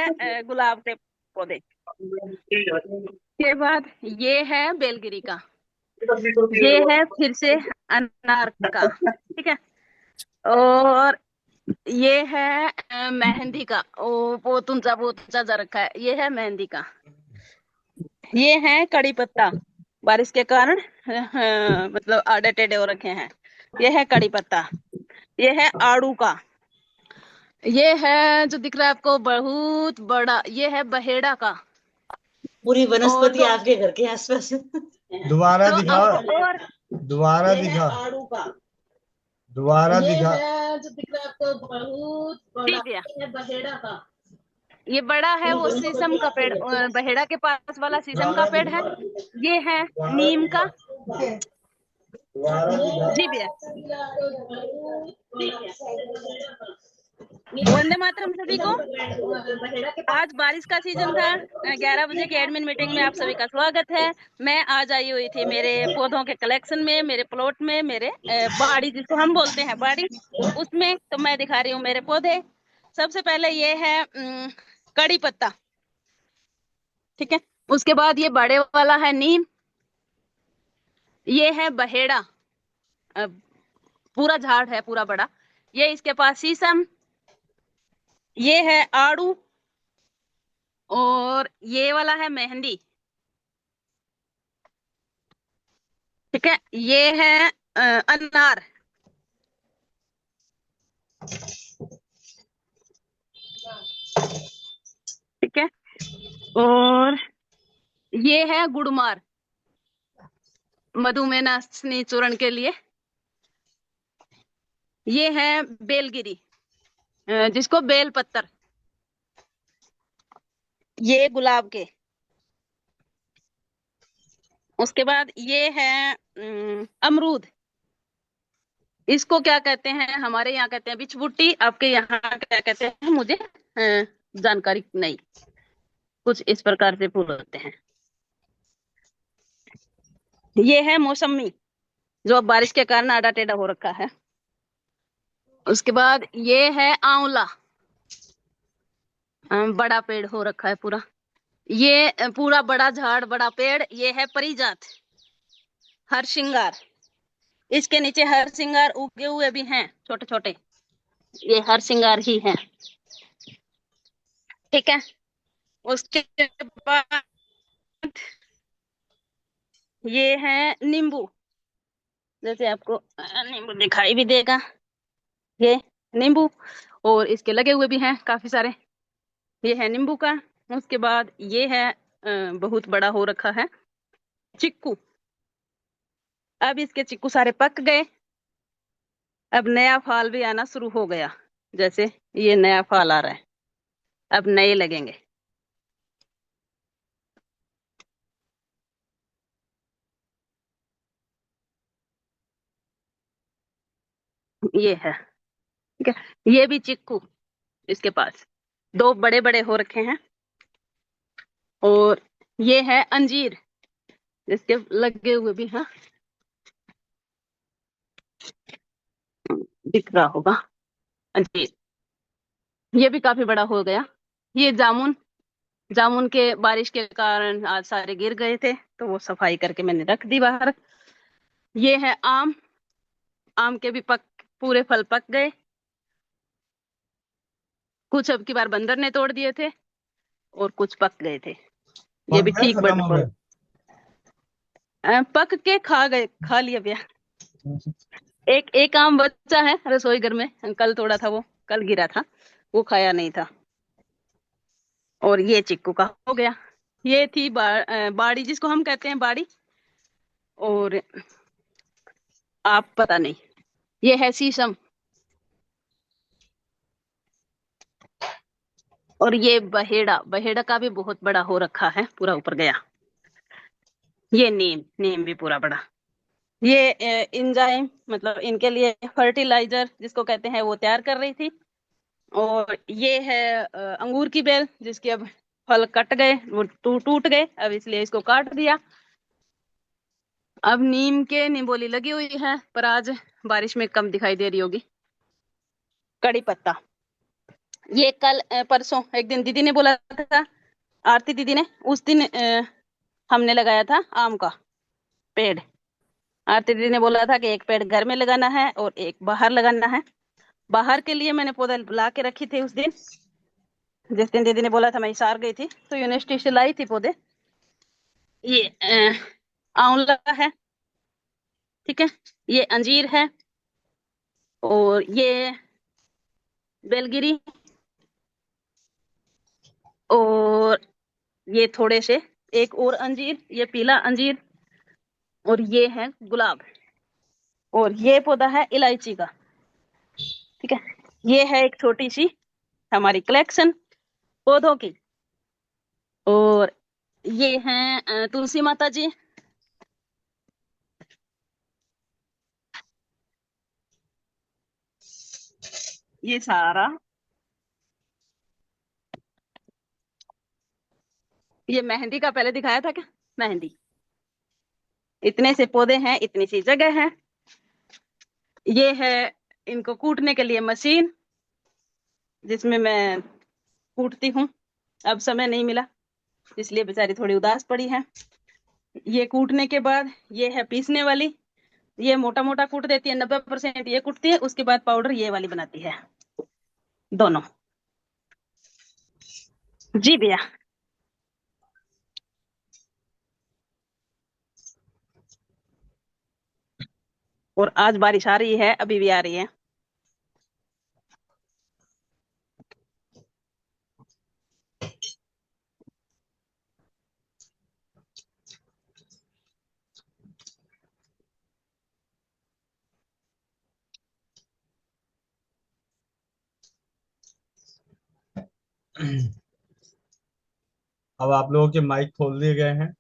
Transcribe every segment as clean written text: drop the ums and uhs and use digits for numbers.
है गुलाब के पौधे के बाद ये है बेलगिरी का, ये है फिर से अनार का, ठीक है। और ये है मेहंदी का, ओ बहुत ऊंचा जा रखा है, ये है मेहंदी का। ये है कड़ी पत्ता, बारिश के कारण मतलब आड़े टेढ़े हो रखे हैं। ये है कड़ी पत्ता। ये है आड़ू का। ये है जो दिख रहा है आपको बहुत बड़ा, ये है बहेड़ा का। पूरी और वनस्पति तो आपके घर के आसपास। दोबारा तो दिखा। अब और दोबारा ये है दिखा। आड़ू का। दोबारा ये दिखा। है जो दिख रहा है आपको बहुत बड़ा, ये है बहेड़ा का। ये बड़ा है वो शीशम का पेड़, बहेड़ा के पास वाला शीशम का दोबारा पेड़ है। दिखा। ये है दोबारा नीम का। दिखा। दोबारा दिखा। जी भैया। वंदे मातरम सभी को। आज बारिश का सीजन था, 11 बजे की एडमिन मीटिंग में आप सभी का स्वागत है। मैं आज आई हुई थी मेरे पौधों के कलेक्शन में, मेरे प्लॉट में, मेरे बाड़ी जिसको हम बोलते हैं बाड़ी, उसमें। तो मैं दिखा रही हूँ मेरे पौधे। सबसे पहले ये है कड़ी पत्ता, ठीक है। उसके बाद ये बड़े वाला है नीम। ये है बहेड़ा, अ, पूरा झाड़ है पूरा बड़ा। ये इसके पास शीशम। ये है आड़ू। और ये वाला है मेहंदी, ठीक है। ये है अनार, ठीक है। और ये है गुड़मार, मधुमेह नाशनी चूर्ण के लिए। ये है बेलगिरी, जिसको बेल पत्तर। ये गुलाब के। उसके बाद ये है अमरूद। इसको क्या कहते हैं, हमारे यहाँ कहते हैं बिचबुट्टी, आपके यहाँ क्या कहते हैं मुझे जानकारी नहीं। कुछ इस प्रकार से फूल होते हैं। ये है मौसमी, जो अब बारिश के कारण आड़ा टेढ़ा हो रखा है। उसके बाद ये है आंवला, बड़ा पेड़ हो रखा है पूरा। ये पूरा बड़ा झाड़ बड़ा पेड़। ये है परिजात, हर श्रृंगार। इसके नीचे हर श्रृंगार उगे हुए भी हैं छोटे छोटे, ये हर श्रृंगार ही है, ठीक है। उसके बाद ये है नींबू, जैसे आपको नींबू दिखाई भी देगा, ये नींबू। और इसके लगे हुए भी हैं काफी सारे। ये है नींबू का। उसके बाद ये है बहुत बड़ा हो रखा है चिक्कू। अब इसके चिक्कू सारे पक गए। अब नया फल भी आना शुरू हो गया, जैसे ये नया फल आ रहा है, अब नए लगेंगे। ये है, ठीक है। ये भी चिक्कू, इसके पास दो बड़े बड़े हो रखे हैं। और ये है अंजीर, जिसके लगे हुए भी हैं, दिख रहा होगा अंजीर। ये भी काफी बड़ा हो गया। ये जामुन, जामुन के बारिश के कारण आज सारे गिर गए थे, तो वो सफाई करके मैंने रख दी बाहर। ये है आम, आम के भी पूरे फल पक गए। कुछ अब की बार बंदर ने तोड़ दिए थे और कुछ पक गए थे। ये पक भी गए ठीक खत्म बड़े हो हो गए। पक के खा गए, खा लिया भैया। एक एक आम बच्चा है रसोई घर में, कल तोड़ा था वो, कल गिरा था, वो खाया नहीं था। और ये चिक्कू का हो गया। ये थी बाड़ी, जिसको हम कहते हैं बाड़ी। और आप पता नहीं, ये है शीशम। और ये बहेड़ा, बहेड़ा का भी बहुत बड़ा हो रखा है, पूरा ऊपर गया। ये नीम, नीम भी पूरा बड़ा। ये इंजाइम, मतलब इनके लिए फर्टिलाइजर जिसको कहते हैं, वो तैयार कर रही थी। और ये है अंगूर की बेल, जिसके अब फल कट गए, वो टूट गए, अब इसलिए इसको काट दिया। अब नीम के निबोली लगी हुई है, पर आज बारिश में कम दिखाई दे रही होगी। कड़ी पत्ता, ये कल परसों एक दिन दीदी ने बोला था, आरती दीदी ने, उस दिन हमने लगाया था आम का पेड़। आरती दीदी ने बोला था कि एक पेड़ घर में लगाना है और एक बाहर लगाना है। बाहर के लिए मैंने पौधा ला के रखी थी उस दिन, जिस दिन दीदी ने बोला था। मैं हिसार गई थी तो यूनिवर्सिटी से लाई थी पौधे। ये आंवला है, ठीक है, ये अंजीर है, और ये बेलगिरी, और ये थोड़े से एक और अंजीर, ये पीला अंजीर, और ये है गुलाब, और ये पौधा है इलायची का, ठीक है। ये है एक छोटी सी हमारी कलेक्शन पौधों की। और ये हैं तुलसी माता जी, ये सारा, ये मेहंदी का पहले दिखाया था क्या, मेहंदी। इतने से पौधे हैं, इतनी सी जगह है। ये है इनको कूटने के लिए मशीन, जिसमें मैं कूटती हूँ। अब समय नहीं मिला इसलिए बेचारी थोड़ी उदास पड़ी है। ये कूटने के बाद ये है पीसने वाली, ये मोटा मोटा कूट देती है, 90% ये कूटती है, उसके बाद पाउडर ये वाली बनाती है, दोनों। जी भैया। और आज बारिश आ रही है, अभी भी आ रही है। अब आप लोगों के माइक खोल दिए गए हैं।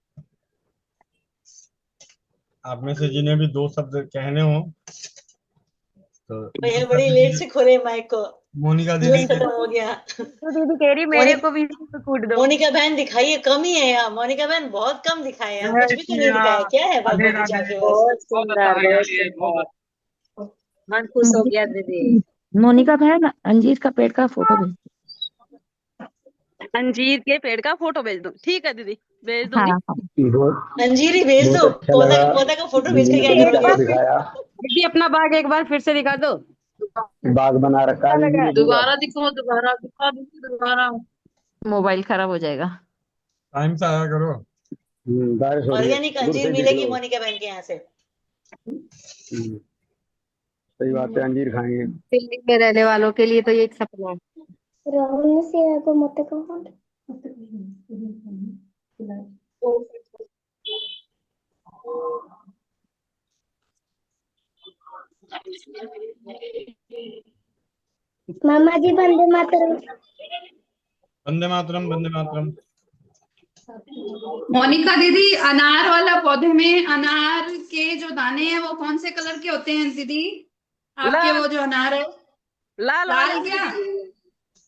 आप में से जिन्हें भी दो शब्द कहने हो तो भैया बड़ी लेट से खोले माइक को, मोनिका दीदी न्यूज खत्म हो गया। तो दीदी कह रही मेरे को भी कूट दो। मोनिका बहन दिखाइए, कम ही है यहाँ। मोनिका बहन बहुत कम दिखाए हैं, कुछ भी तो नहीं दिखाया। क्या है बाल बगीचा के बस। बहुत सुंदर, बहुत सुंदर। मन खुश हो गया दीदी। मोनिका बहन अंजीर का पेड़ का फोटो भेज। अंजीर के पेड़ का फोटो भेज दो, ठीक है दीदी, भेज दूंगी। हाँ अंजीर ही भेज दो, पौधा का फोटो भेज के क्या करोगे। दिखाया दीदी अपना बाग एक बार फिर से दिखा दो। बाग बना रखा है दीदी ने पूरा। दोबारा दिखा दीदी दोबारा। मोबाइल खराब हो जाएगा। टाइम से आया करो। बारिश हो रही है, ऑर्गेनिक दूर से अंजीर देख मिलेगी लो। मोनिका बहन के यहाँ से। सही बात है, अंजीर खाएंगे। दिल्ली में रहने वालों के लिए तो ये एक सपना है। राहुल ने से को मत कहो। मामा जी वंदे मातरम। वंदे मातरम, वंदे मातरम। मोनिका दीदी, अनार वाला पौधे में अनार के जो दाने हैं वो कौन से कलर के होते हैं दीदी? आपके लाल। वो जो अनार है लाल लाल वाले क्या?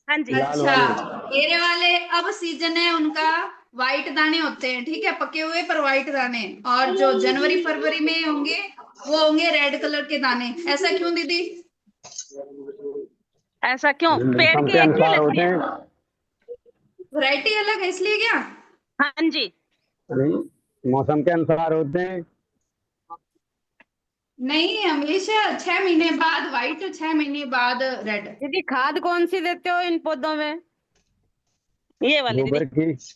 हाँ जी। लाल अच्छा, वाले। मेरे वाले अब सीजन है उनका, व्हाइट दाने होते हैं, ठीक है, पके हुए पर व्हाइट दाने। और जो जनवरी फरवरी में होंगे वो होंगे रेड कलर के दाने। ऐसा क्यों दीदी? ऐसा क्यों, पेड़ मौसम के के एक ही अनुसार लगते होते हैं। हैं। वैरायटी अलग है इसलिए क्या? हाँ जी। नहीं, मौसम के अनुसार होते हैं। नहीं, हमेशा 6 महीने बाद व्हाइट, 6 महीने बाद रेड। दीदी खाद कौन सी देते हो इन पौधों में? ये वाली गोबर दीदी। की।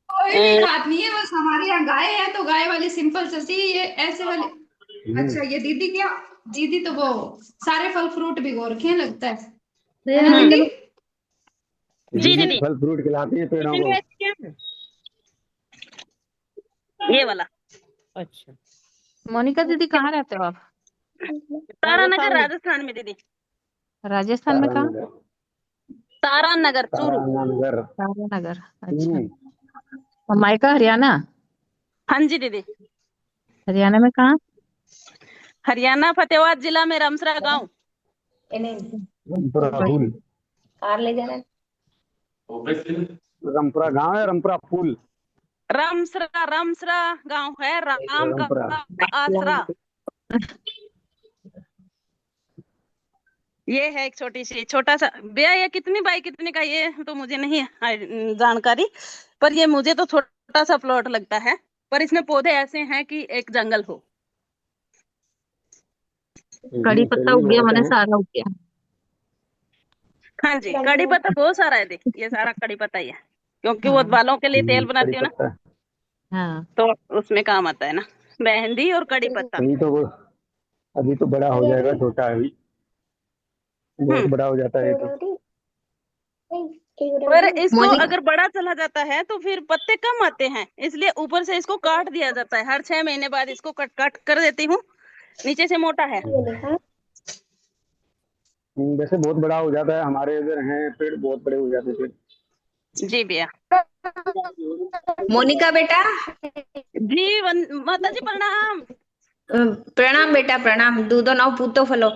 कोई भी खाद नहीं है, बस हमारे यहाँ गाय है तो गाय वाली सिंपल सस्ती, ये ऐसे वाले। अच्छा, ये दीदी क्या? दीदी तो वो सारे फल फ्रूट भिगो रखे हैं लगता है ना दीदी? जी दीदी। फल फ्रूट खिलाती है पेड़ों को। ये वाला। अच्छा, मोनिका दीदी कहाँ रहते हो आप? तारानगर राजस्थान में दीदी। राजस्थान में कहाँ? तारानगर चूरू। तारानगर। तारानगर। अच्छा, और मायका हरियाणा? हाँ जी दीदी। हरियाणा में कहाँ? हरियाणा फतेहाबाद जिला में रमसरा गांव। रामपुरा फूल। कार ले जाना। रामपुरा गांव है, रामपुरा फूल। रमसरा, रमसरा गांव है, राम का रामपुरा। आसरा। ये है एक छोटा सा भैया, ये कितनी बाई कितने का, ये तो मुझे नहीं है जानकारी, पर ये मुझे तो छोटा सा प्लॉट लगता है, पर इसमें पौधे ऐसे हैं कि एक जंगल हो। कड़ी पत्ता उग गया, मैंने सारा उग गया। हाँ जी, कड़ी पत्ता बहुत सारा है, देख ये सारा कड़ी पत्ता ही है, क्योंकि वो बालों के लिए तेल बनाती हूँ ना, पत्ता। हाँ, तो उसमें काम आता है ना, मेहंदी और कड़ी पत्ता। अभी तो बड़ा हो जाएगा, छोटा है अभी, बहुत बड़ा हो जाता है तो। पर इसको अगर बड़ा चला जाता है तो फिर पत्ते कम आते हैं, इसलिए ऊपर से इसको काट दिया जाता है। हर 6 महीने बाद इसको कट कर देती हूँ, नीचे से मोटा है। वैसे बहुत बड़ा हो जाता है, हमारे इधर हैं पेड़, बहुत बड़े हो जाते थे। जी भैया। मोनिका बेटा, जी माता जी प्रणाम। प्रणाम बेटा प्रणाम। दूधो नाव पूतो फलो।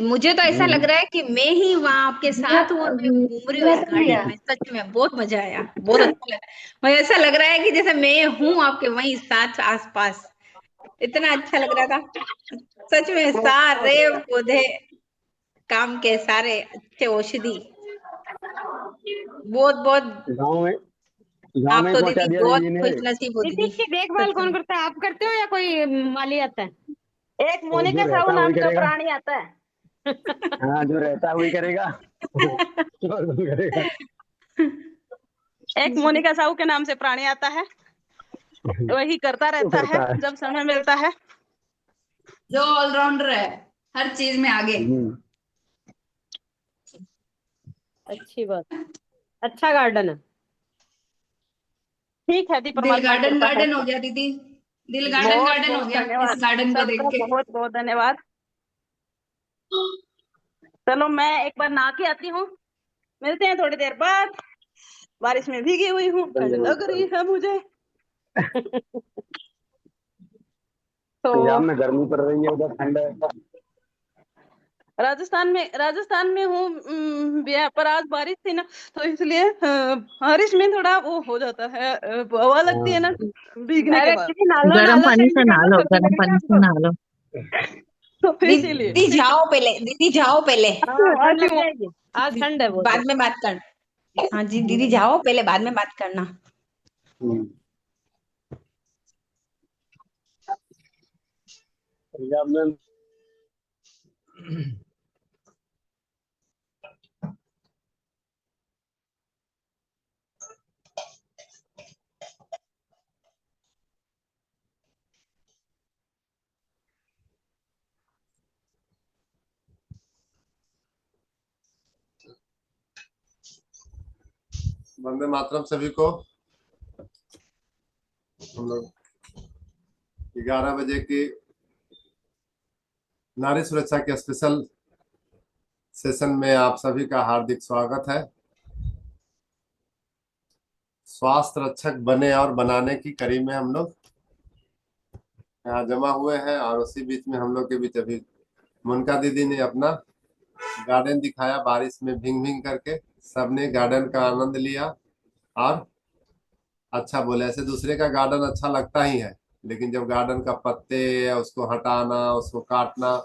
मुझे तो ऐसा लग रहा है कि मैं ही वहां आपके साथ हूँ और मैं घूम रही हूँ इस गाड़ी में। सच में बहुत मजा आया, बहुत अच्छा लगा। मुझे ऐसा लग रहा है कि जैसे मैं हूँ आपके वहीं साथ आसपास। इतना अच्छा लग रहा था सच में। सारे पौधे काम के, सारे अच्छे औषधि, बहुत बहुत। गाँव में आप तो पहुंचा दीदी दिया बहुत दीदी ने। खुश नसीब हो दीदी दीदी। इसकी देखभाल कौन करता है, आप करते हो या कोई माली आता है? एक और मोनिका जो साहू रहता है नाम वही का करेगा। प्राणी आता है। हाँ, जो रहता है वही करेगा। और कौन करेगा? एक मोनिका साहू के नाम से प्राणी आता है, वही करता तो रहता है करता है। जब समय मिलता है। जो ऑलराउंडर है, हर चीज में आगे। अच्छी बात, अच्छा गार्डन है। ठीक है दी, दिल परमात्मा की गार्डन कृपा है। गार्डन हो गया दीदी, दिल गार्डन बहुत गार्डन हो बहुत गया धन्यवाद, इस गार्डन को देख सबका के। बहुत बहुत धन्यवाद। चलो मैं एक बार नहा के आती हूँ, मिलते हैं थोड़ी देर बाद। बारिश में भीगी हुई हूँ, ठंड लग रही है मुझे। तो पंजाब में गर्मी पड़ रही है, उधर ठंड है। राजस्थान में हूँ पर आज बारिश थी ना, तो इसलिए बारिश में थोड़ा वो हो जाता है, हवा लगती है ना भीगने के अरे बाद, दीदी नालो गर्म नालो, पानी से ठंडी कर नहा लो, लो, सर्दी गर्म लगेगी पानी से आपको। नहा लो। तो इसीलिए दीदी जाओ पहले, दीदी जाओ पहले, हाँ, ठंड आती लग हूँ। जाएगी, आज ठंड है बहुत। बाद में बात कर। हाँ जी दीदी जाओ पहले, बाद में बात करना। पंजाब में वंदे मातरम सभी को। हम लोग 11 बजे की नारी सुरक्षा के स्पेशल सेशन में आप सभी का हार्दिक स्वागत है। स्वास्थ्य रक्षक बने और बनाने की कड़ी में हम लोग यहाँ जमा हुए हैं, और उसी बीच में हम लोग के बीच अभी मुनका दीदी ने अपना गार्डन दिखाया, बारिश में भींग भींग करके सबने गार्डन का आनंद लिया और अच्छा बोले। ऐसे दूसरे का गार्डन अच्छा लगता ही है, लेकिन जब गार्डन का पत्ते या उसको हटाना, उसको काटना,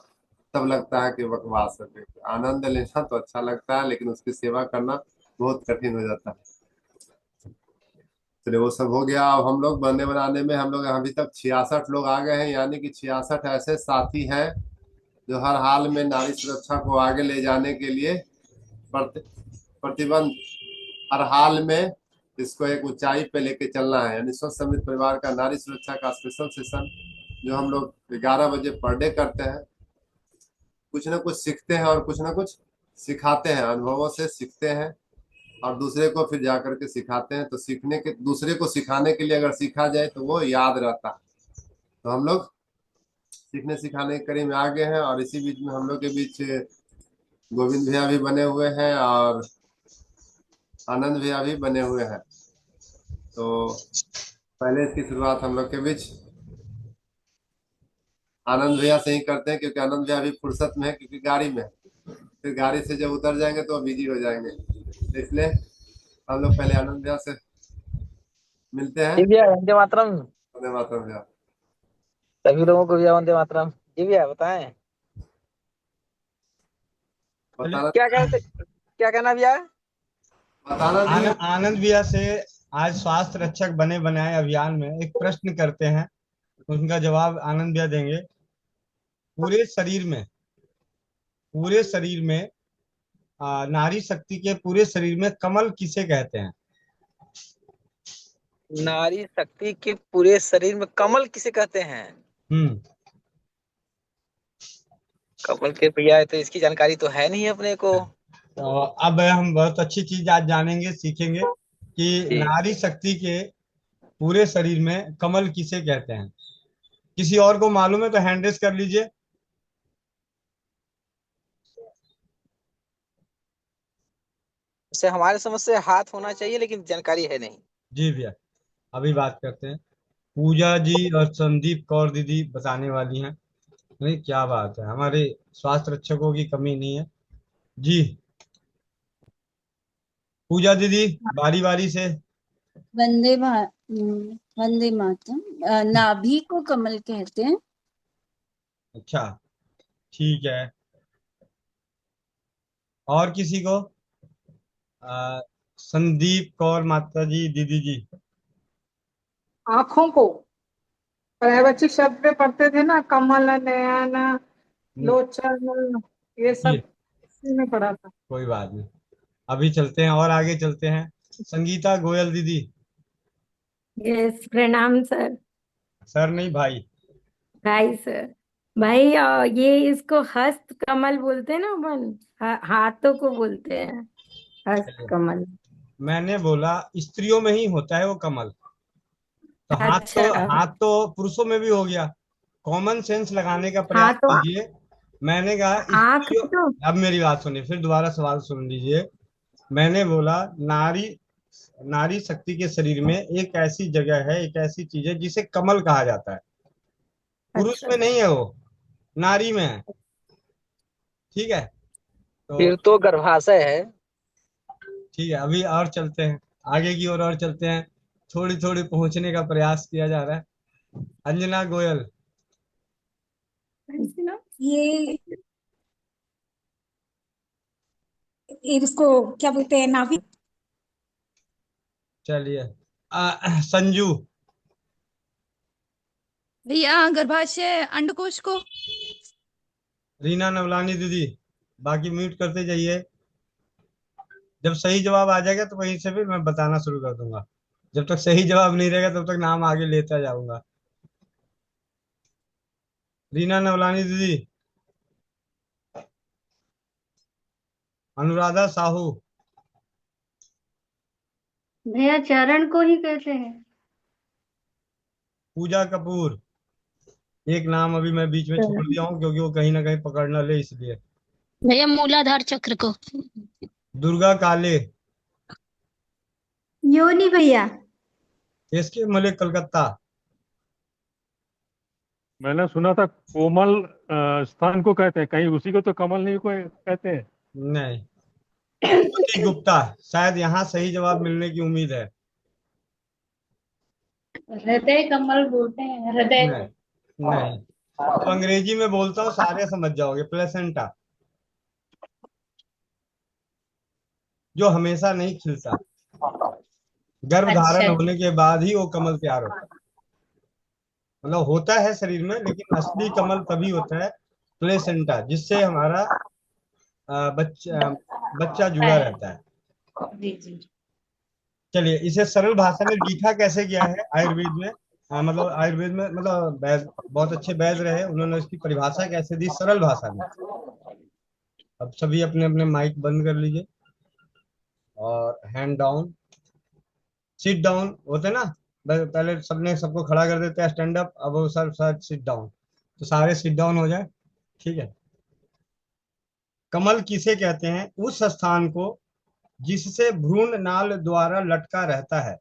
तब लगता है कि बकवास है। आनंद लेना तो अच्छा लगता है, लेकिन उसकी सेवा करना बहुत कठिन हो जाता है। चलिए वो सब हो गया। अब हम लोग बनने बनाने में हम लोग अभी तक 66 लोग आ गए हैं, यानी कि 66 ऐसे साथी हैं जो हर हाल में नारी सुरक्षा को आगे ले जाने के लिए प्रतिबंध, हर हाल में इसको एक ऊंचाई पे लेके चलना है। यानी स्वस्थ समृद्ध परिवार का नारी सुरक्षा का स्पेशल सेशन जो हम लोग 11 बजे पर डे करते हैं। कुछ ना कुछ सीखते हैं और कुछ ना कुछ सिखाते हैं, अनुभवों से सीखते हैं और दूसरे को फिर जाकर के सिखाते हैं। तो सीखने के, दूसरे को सिखाने के लिए अगर सीखा जाए तो वो याद रहता है। तो हम लोग सीखने सिखाने के कड़ी में आगे हैं, और इसी बीच में हम लोग के बीच गोविंद भैया भी बने हुए हैं और आनंद भैया भी बने हुए हैं। तो पहले इसकी शुरुआत हम लोग के बीच आनंद भैया से ही करते हैं, क्योंकि आनंद भैया अभी फुर्सत में है, क्योंकि गाड़ी में है। फिर गाड़ी से जब उतर जाएंगे तो बिजी हो जाएंगे, तो इसलिए हम लोग पहले आनंद भैया से मिलते हैं। जी भैया वंदे मातरम। वंदे मातरम भैया। सभी लोगों को भैया वंदे मातरम। जी भैया बताएं। बताना क्या कहना भैया? बताना जी। आनंद भैया से आज स्वास्थ्य रक्षक बने बनाए अभियान में एक प्रश्न करते हैं, उनका जवाब आनंद भैया देंगे। पूरे शरीर में नारी शक्ति के पूरे शरीर में कमल किसे कहते हैं? नारी शक्ति के पूरे शरीर में कमल किसे कहते हैं? कमल के भैया तो इसकी जानकारी तो है नहीं अपने को। तो अब हम बहुत अच्छी चीज आज जानेंगे, सीखेंगे कि नारी शक्ति के पूरे शरीर में कमल किसे कहते हैं। किसी और को मालूम है तो हैंड रेज कर लीजिए। से हमारे समझ से हाथ होना चाहिए, लेकिन जानकारी है नहीं। जी भैया, अभी बात करते हैं। पूजा जी और संदीप कौर दीदी बताने वाली हैं। नहीं, क्या बात है, हमारे स्वास्थ्य रक्षकों की कमी नहीं है जी। पूजा दीदी बारी बारी से। वंदे मातरम। नाभि को कमल कहते हैं। अच्छा, ठीक है। और किसी को? संदीप कौर माता जी, दीदी जी। आंखों को बच्चे शब्द पे पढ़ते थे ना, कमल, नयन, लोचन, ये सब इसी में पढ़ा था। कोई बात नहीं, अभी चलते हैं और आगे चलते हैं। संगीता गोयल दीदी। यस, प्रणाम सर। सर नहीं, भाई। भाई सर, भाई ये इसको हस्त कमल बोलते हैं ना अपन, हाथों को बोलते हैं हस्त कमल। मैंने बोला स्त्रियों में ही होता है वो कमल, तो हाथ तो पुरुषों में भी हो गया। कॉमन सेंस लगाने का प्रयास कीजिए। मैंने कहा अब मेरी बात सुनिए, फिर दोबारा सवाल सुन लीजिए। मैंने बोला नारी शक्ति के शरीर में एक ऐसी जगह है, एक ऐसी चीज है जिसे कमल कहा जाता है। पुरुष में नहीं है, वो नारी में है। ठीक है, तो फिर तो गर्भाशय है। ठीक है, अभी और चलते हैं आगे की ओर और चलते हैं। थोड़ी थोड़ी पहुंचने का प्रयास किया जा रहा है। अंजना गोयल। ये इसको क्या बोलते हैं? नाभि। चलिए, संजू। भैया गर्भाशय अंडकोश को। रीना नवलानी दीदी, बाकी म्यूट करते जाइए। जब सही जवाब आ जाएगा तो वहीं से भी मैं बताना शुरू कर दूंगा। जब तक सही जवाब नहीं रहेगा तब तक नाम आगे लेता जाऊंगा। रीना नवलानी दीदी। अनुराधा साहू। भैया चरण को ही कहते हैं। पूजा कपूर। एक नाम अभी मैं बीच में छोड़ दिया हूँ क्योंकि वो कहीं ना कहीं पकड़ न ले, इसलिए। भैया मूलाधार चक्र को। दुर्गा काले। योनी भैया। एसके मलिक कलकत्ता। मैंने सुना था कोमल स्थान को कहते हैं, कहीं उसी को तो कमल नहीं को कहते हैं। नहीं, ज्योति गुप्ता। शायद यहाँ सही जवाब मिलने की उम्मीद है। हृदय कमल बोलते हैं, हृदय। नहीं, तो अंग्रेजी में बोलता हूँ, सारे समझ जाओगे। प्लेसेंटा, जो हमेशा नहीं खिलता, गर्भ धारण होने के बाद ही वो कमल तैयार होता है। मतलब होता है शरीर में, लेकिन असली कमल तभी होता है प्लेसेंटा, जिससे हमारा बच्चा जुड़ा रहता है। चलिए, इसे सरल भाषा में लिखा कैसे गया है आयुर्वेद में? मतलब आयुर्वेद में, मतलब बहुत अच्छे वैद्य रहे, उन्होंने इसकी परिभाषा कैसे दी सरल भाषा में। अब सभी अपने अपने माइक बंद कर लीजिए और हैंड डाउन, सिट डाउन होते ना, पहले सबने सबको खड़ा कर देते हैं स्टैंड अप, अब वो सर सिट डाउन, तो सारे सिट डाउन हो जाए। ठीक है। कमल किसे कहते हैं? उस स्थान को जिससे भ्रूण नाल द्वारा लटका रहता है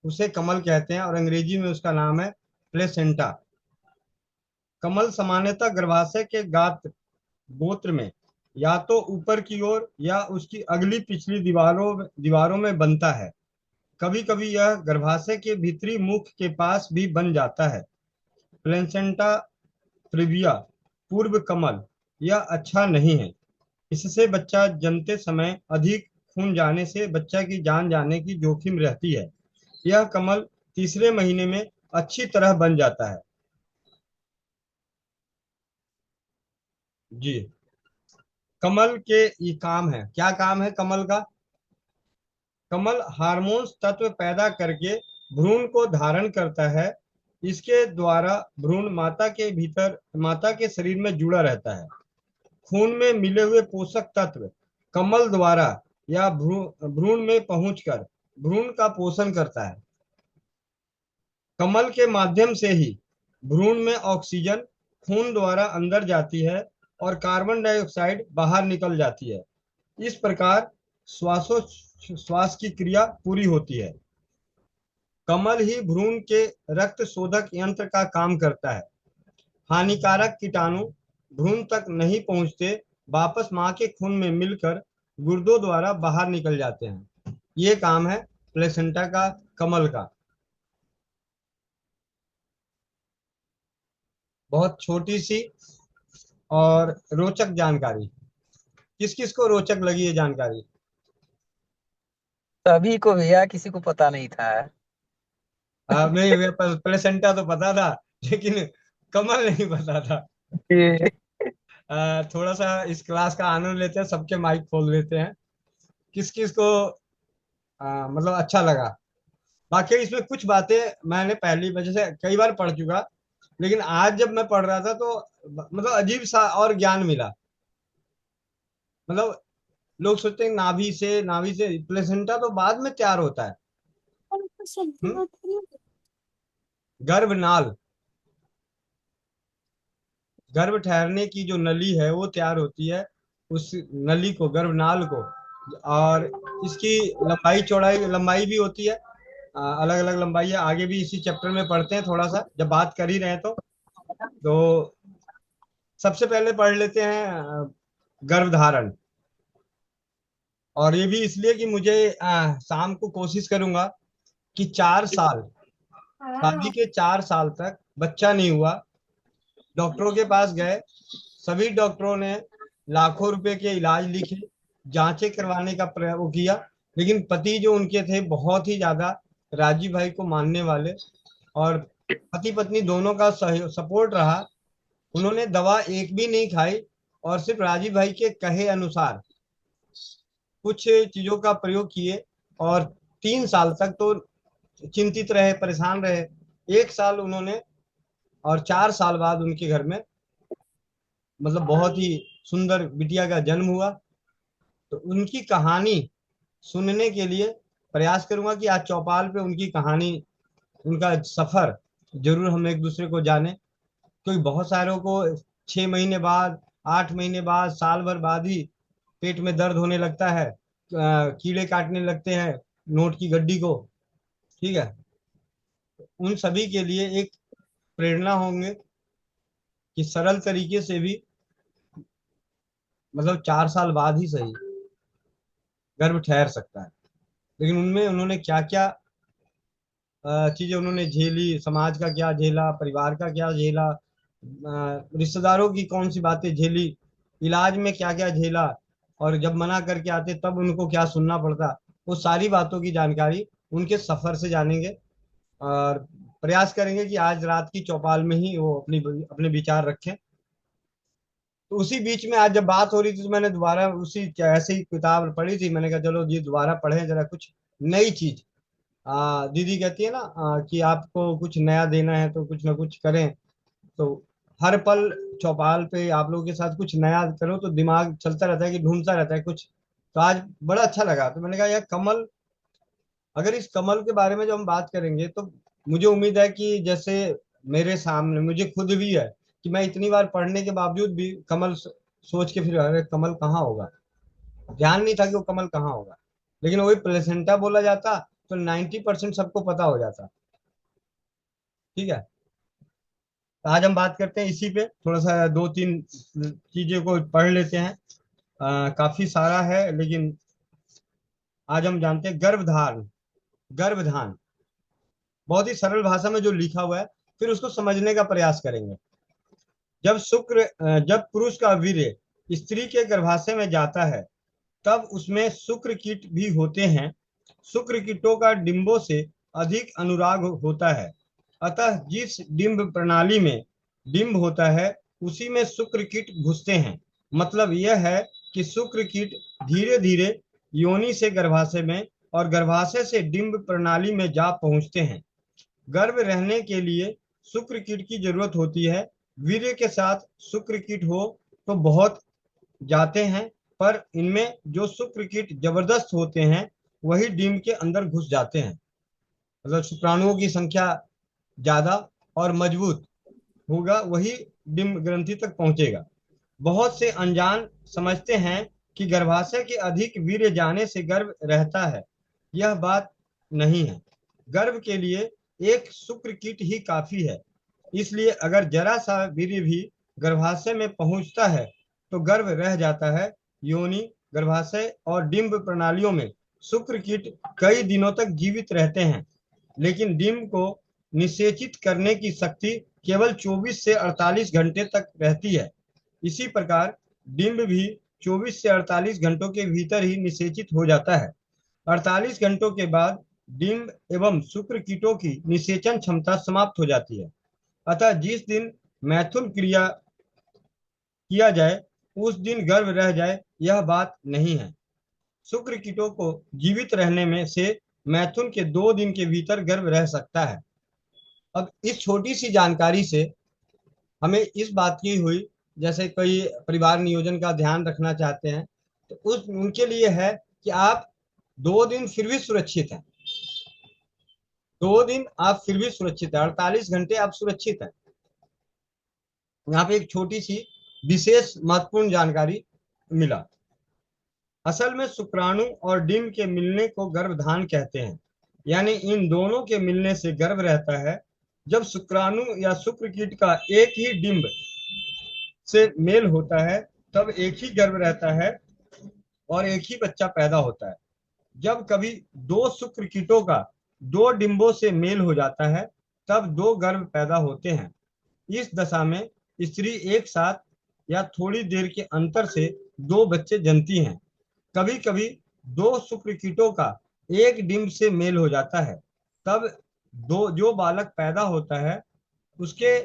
उसे कमल कहते हैं, और अंग्रेजी में उसका नाम है प्लेसेंटा। कमल सामान्यतः गर्भाशय के गोत्र में या तो ऊपर की ओर या उसकी अगली पिछली दीवारों में बनता है। कभी कभी यह गर्भाशय के भीतरी मुख के पास भी बन जाता है। प्लेसेंटा प्रीविया, पूर्व कमल, यह अच्छा नहीं है। इससे बच्चा जन्मते समय अधिक खून जाने से बच्चा की जान जाने की जोखिम रहती है। यह कमल तीसरे महीने में अच्छी तरह बन जाता है। जी, कमल के ये काम है, क्या काम है कमल का? कमल हार्मोन्स तत्व पैदा करके भ्रूण को धारण करता है। इसके द्वारा भ्रूण माता के शरीर में जुड़ा रहता है। खून में मिले हुए पोषक तत्व कमल द्वारा या भ्रूण में पहुंचकर भ्रूण का पोषण करता है। कमल के माध्यम से ही भ्रूण में ऑक्सीजन खून द्वारा अंदर जाती है और कार्बन डाइऑक्साइड बाहर निकल जाती है। इस प्रकार श्वास की क्रिया पूरी होती है। कमल ही भ्रूण के रक्त शोधक यंत्र का काम करता है। हानिकारक कीटाणु भ्रूण तक नहीं पहुंचते, वापस मां के खून में मिलकर गुर्दों द्वारा बाहर निकल जाते हैं। ये काम है प्लेसेंटा का, कमल का। बहुत छोटी सी और रोचक जानकारी। किस किस को रोचक लगी ये जानकारी? सभी को भैया, किसी को पता नहीं था। नहीं, प्लेसेंटा तो पता था लेकिन कमल नहीं पता था। थोड़ा सा इस क्लास का आनंद लेते हैं, सबके माइक खोल देते हैं। किस किस को मतलब अच्छा लगा? बाकी इसमें कुछ बातें मैंने पहली वजह से कई बार पढ़ चुका, लेकिन आज जब मैं पढ़ रहा था तो मतलब अजीब सा और ज्ञान मिला। मतलब लोग सोचते हैं नाभि से प्लेसेंटा तो बाद में तैयार होता है। गर्भनाल, गर्भ ठहरने की जो नली है वो तैयार होती है। उस नली को, गर्भनाल को, और इसकी लंबाई भी होती है, अलग अलग लंबाई है। आगे भी इसी चैप्टर में पढ़ते हैं थोड़ा सा, जब बात कर ही रहे हैं तो सबसे पहले पढ़ लेते हैं गर्भधारण। और ये भी इसलिए कि मुझे शाम को कोशिश करूंगा कि 4 साल, शादी के 4 साल तक बच्चा नहीं हुआ। डॉक्टरों के पास गए, सभी डॉक्टरों ने लाखों रुपए के इलाज लिखे, जांचें करवाने का प्रयास किया, लेकिन पति जो उनके थे बहुत ही ज्यादा राजीव भाई को मानने वाले, और पति पत्नी दोनों का सपोर्ट रहा। उन्होंने दवा एक भी नहीं खाई और सिर्फ राजीव भाई के कहे अनुसार कुछ चीजों का प्रयोग किए, और 3 साल तक तो चिंतित रहे, परेशान रहे। 1 साल उन्होंने, और 4 साल बाद उनके घर में मतलब बहुत ही सुंदर बिटिया का जन्म हुआ। तो उनकी कहानी सुनने के लिए प्रयास करूंगा कि आज चौपाल पे उनकी कहानी, उनका सफर जरूर हम एक दूसरे को जाने। क्योंकि बहुत सारों को 6 महीने बाद, 8 महीने बाद, साल भर बाद ही पेट में दर्द होने लगता है, कीड़े काटने लगते हैं नोट की गड्डी को। ठीक है, उन सभी के लिए एक प्रेरणा होंगे कि सरल तरीके से भी, मतलब 4 साल बाद ही सही, गर्भ ठहर सकता है। लेकिन उनमें उन्होंने क्या क्या चीजें उन्होंने झेली, समाज का क्या झेला, परिवार का क्या झेला, रिश्तेदारों की कौन सी बातें झेली, इलाज में क्या क्या झेला, और जब मना करके आते तब उनको क्या सुनना पड़ता, वो सारी बातों की जानकारी उनके सफर से जानेंगे। और प्रयास करेंगे कि आज रात की चौपाल में ही वो अपने विचार रखें। तो उसी बीच में आज जब बात हो रही थी तो मैंने दोबारा उसी ऐसे ही किताब पढ़ी थी। मैंने कहा चलो जी दोबारा पढ़ें जरा, कुछ नई चीज। दीदी कहती है ना कि आपको कुछ नया देना है तो कुछ ना कुछ करें। तो हर पल चौपाल पे आप लोगों के साथ कुछ नया करो तो दिमाग चलता रहता है कि ढूंढता रहता है कुछ। तो आज बड़ा अच्छा लगा, तो मैंने कहा यार कमल, अगर इस कमल के बारे में जो हम बात करेंगे तो मुझे उम्मीद है कि जैसे मेरे सामने मुझे खुद भी है कि मैं इतनी बार पढ़ने के बावजूद भी कमल सोच के फिर अरे कमल कहाँ होगा, ध्यान नहीं था कि वो कमल कहाँ होगा। लेकिन वही प्लेसेंटा बोला जाता तो 90% सबको पता हो जाता। ठीक है, तो आज हम बात करते हैं इसी पे, थोड़ा सा 2-3 चीजें को पढ़ लेते हैं। काफी सारा है लेकिन आज हम जानते हैं गर्भधारण। गर्भधान बहुत ही सरल भाषा में जो लिखा हुआ है, फिर उसको समझने का प्रयास करेंगे। जब पुरुष का वीर्य स्त्री के गर्भाशय में जाता है तब उसमें शुक्र कीट भी होते हैं। शुक्र कीटों का डिंबों से अधिक अनुराग होता है, अतः जिस डिंब प्रणाली में डिंब होता है उसी में शुक्र कीट घुसते हैं। मतलब यह है कि शुक्र कीट धीरे धीरे योनि से गर्भाशय में और गर्भाशय से डिंब प्रणाली में जा पहुंचते हैं। गर्भ रहने के लिए शुक्र कीट की जरूरत होती है। वीर्य के साथ शुक्र कीट हो तो बहुत जाते हैं, पर इनमें जो शुक्र कीट जबरदस्त होते हैं वही डिंब के अंदर घुस जाते हैं। मतलब शुक्राणुओं की संख्या ज्यादा और मजबूत होगा वही डिंब ग्रंथि तक पहुंचेगा। बहुत से अनजान समझते हैं कि गर्भाशय के अधिक वीर्य जाने से गर्भ रहता है। यह बात नहीं है। गर्भ के लिए एक शुक्र कीट ही काफी है। इसलिए अगर जरा सा वीर्य भी गर्भाशय में पहुंचता है तो गर्भ रह जाता है। योनि, गर्भाशय और डिंब प्रणालियों में शुक्र कीट कई दिनों तक जीवित रहते हैं, लेकिन डिंब को निषेचित करने की शक्ति केवल 24 से 48 घंटे तक रहती है। इसी प्रकार डिंब भी 24 से 48 घंटों के भीतर ही निषेचित हो जाता है। 48 घंटों के बाद डिंब एवं शुक्र कीटों की निषेचन क्षमता समाप्त हो जाती है। अतः जिस दिन मैथुन क्रिया किया जाए उस दिन गर्भ रह जाए यह बात नहीं है। शुक्र कीटों को जीवित रहने में से मैथुन के 2 दिन के भीतर गर्भ रह सकता है। अब इस छोटी सी जानकारी से हमें इस बात की हुई, जैसे कोई परिवार नियोजन का ध्यान रखना चाहते हैं तो उनके लिए है कि आप 2 दिन फिर भी सुरक्षित हैं। 2 दिन आप फिर भी सुरक्षित है, 48 घंटे आप सुरक्षित हैं। यहाँ पे एक छोटी सी विशेष महत्वपूर्ण जानकारी मिला। असल में शुक्राणु और डिंब के मिलने को गर्भधान कहते हैं, यानी इन दोनों के मिलने से गर्भ रहता है। जब शुक्राणु या शुक्र कीट का एक ही डिंब से मेल होता है तब एक ही गर्भ रहता है और एक ही बच्चा पैदा होता है। जब कभी 2 शुक्र कीटों का 2 डिंबों से मेल हो जाता है तब 2 गर्भ पैदा होते हैं। इस दशा में स्त्री एक साथ या थोड़ी देर के अंतर से 2 बच्चे जनती हैं। कभी कभी 2 शुक्र कीटों का एक डिंब से मेल हो जाता है, तब जो बालक पैदा होता है उसके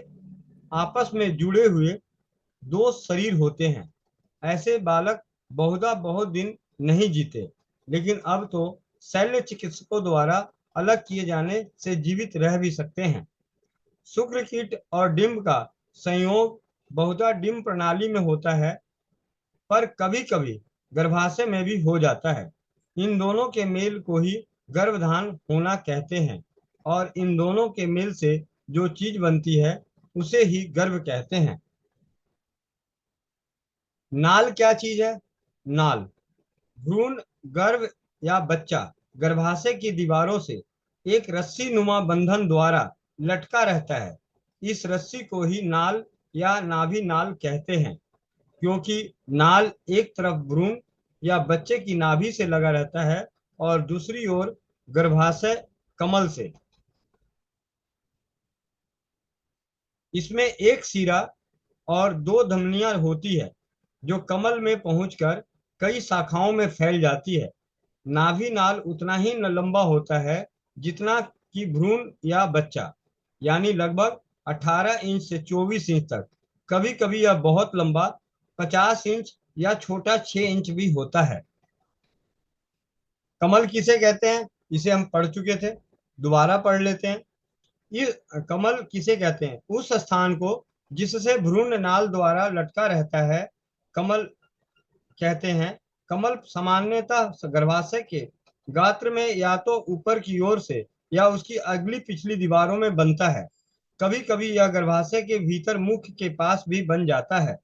आपस में जुड़े हुए 2 शरीर होते हैं। ऐसे बालक बहुधा बहुत दिन नहीं जीते, लेकिन अब तो शल्य चिकित्सकों द्वारा अलग किए जाने से जीवित रह भी सकते हैं। शुक्र कीट और डिंब का संयोग बहुधा डिंब प्रणाली में होता है, पर कभी कभी गर्भाशय में भी हो जाता है। इन दोनों के मेल को ही गर्भधान होना कहते हैं और इन दोनों के मेल से जो चीज बनती है उसे ही गर्भ कहते हैं। नाल क्या चीज है? नाल भ्रूण, गर्भ या बच्चा गर्भाशय की दीवारों से एक रस्सी नुमा बंधन द्वारा लटका रहता है। इस रस्सी को ही नाल या नाभि नाल कहते हैं, क्योंकि नाल एक तरफ भ्रूण या बच्चे की नाभि से लगा रहता है और दूसरी ओर गर्भाशय कमल से। इसमें एक सिरा और 2 धमनियां होती है जो कमल में पहुंचकर कई शाखाओं में फैल जाती है। नाभि नाल उतना ही लंबा होता है जितना कि भ्रूण या बच्चा, यानी लगभग 18 इंच से 24 इंच तक। कभी कभी यह बहुत लंबा 50 इंच या छोटा 6 इंच भी होता है। कमल किसे कहते हैं? इसे हम पढ़ चुके थे, दोबारा पढ़ लेते हैं। ये कमल किसे कहते हैं? उस स्थान को जिससे भ्रूण नाल द्वारा लटका रहता है कमल कहते हैं। कमल सामान्यतः गर्भाशय के गात्र में या तो ऊपर की ओर से या उसकी अगली पिछली दीवारों में बनता है। कभी कभी यह गर्भाशय के भीतर मुख के पास भी बन जाता है।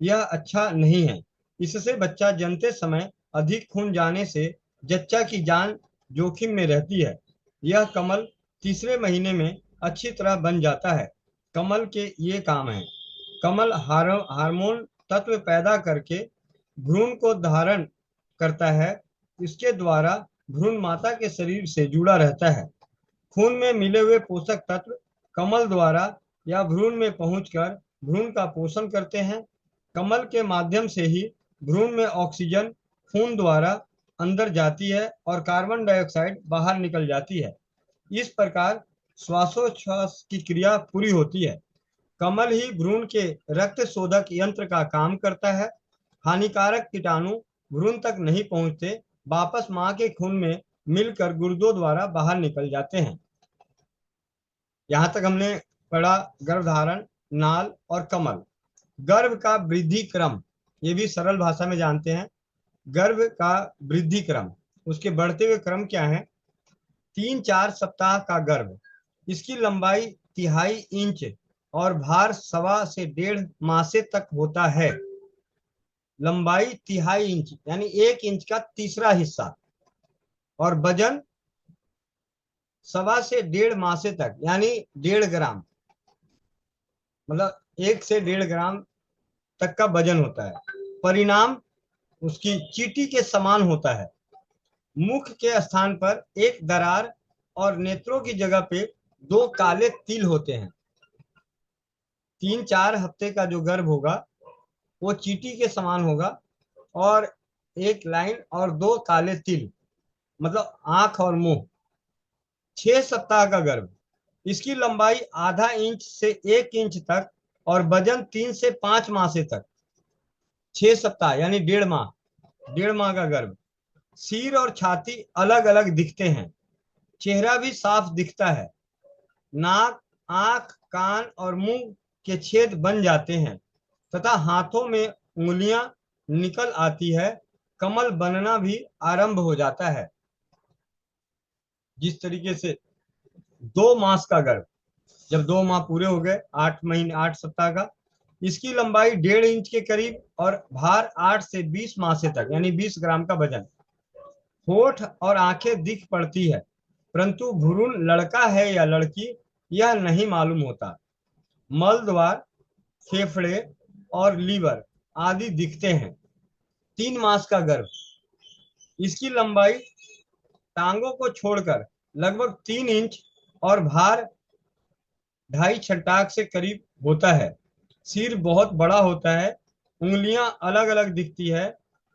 यह अच्छा नहीं है। इससे बच्चा जन्मते समय अधिक खून जाने से जच्चा की जान जोखिम में रहती है। यह कमल तीसरे महीने में अच्छी तरह बन जाता है। कमल के ये काम हैं। कमल हार्मोन तत्व पैदा करके भ्रूण को धारण करता है। इसके द्वारा भ्रूण माता के शरीर से जुड़ा रहता है। खून में मिले हुए पोषक तत्व कमल द्वारा या भ्रूण में पहुंचकर भ्रूण का पोषण करते हैं। कमल के माध्यम से ही भ्रूण में ऑक्सीजन खून द्वारा अंदर जाती है और कार्बन डाइऑक्साइड बाहर निकल जाती है। इस प्रकार श्वासोच्छ्वास की क्रिया पूरी होती है। कमल ही भ्रूण के रक्त शोधक यंत्र का काम करता है। हानिकारक कीटाणु भ्रूण तक नहीं पहुंचते, वापस मां के खून में मिलकर गुर्दों द्वारा बाहर निकल जाते हैं। यहां तक हमने पढ़ा गर्भधारण, नाल और कमल। गर्भ का वृद्धि क्रम, ये भी सरल भाषा में जानते हैं। गर्भ का वृद्धि क्रम, उसके बढ़ते हुए क्रम क्या है? 3-4 सप्ताह का गर्भ, इसकी लंबाई 0.5 इंच और भार 1.25 से 1.5 मासे तक होता है। लंबाई 0.5 इंच यानी 1 इंच का तीसरा हिस्सा, और वजन 1.25 से 1.5 मासे तक यानी 1.5 ग्राम, मतलब 1 से 1.5 ग्राम तक का वजन होता है। परिणाम उसकी चींटी के समान होता है। मुख के स्थान पर एक दरार और नेत्रों की जगह पे 2 काले तिल होते हैं। 3-4 हफ्ते का जो गर्भ होगा वो चींटी के समान होगा, और एक लाइन और 2 काले तिल, मतलब आंख और मुंह। 6 सप्ताह का गर्भ, इसकी लंबाई आधा इंच से 1 इंच तक और वजन 3 से 5 मासे तक। 6 सप्ताह यानी 1.5 माह, 1.5 माह का गर्भ। सिर और छाती अलग अलग दिखते हैं, चेहरा भी साफ दिखता है। नाक, आंख, कान और मुंह के छेद बन जाते हैं तथा हाथों में उंगलियां निकल आती है। कमल बनना भी आरंभ हो जाता है। जिस तरीके से 2 मास का गर्भ, जब 2 माह पूरे हो गए, 8 महीने 8 सप्ताह का, इसकी लंबाई 1.5 इंच के करीब और भार 8 से 20 मासे तक यानी 20 ग्राम का वजन। होठ और आंखें दिख पड़ती है, परंतु भ्रूण लड़का है या लड़की यह नहीं मालूम होता। मल द्वार, फेफड़े और लीवर आदि दिखते हैं। 3 मास का गर्भ, इसकी लंबाई टांगों को छोड़कर लगभग 3 इंच और भार 2.5 छटाक से करीब होता है। सिर बहुत बड़ा होता है, उंगलियां अलग अलग दिखती है,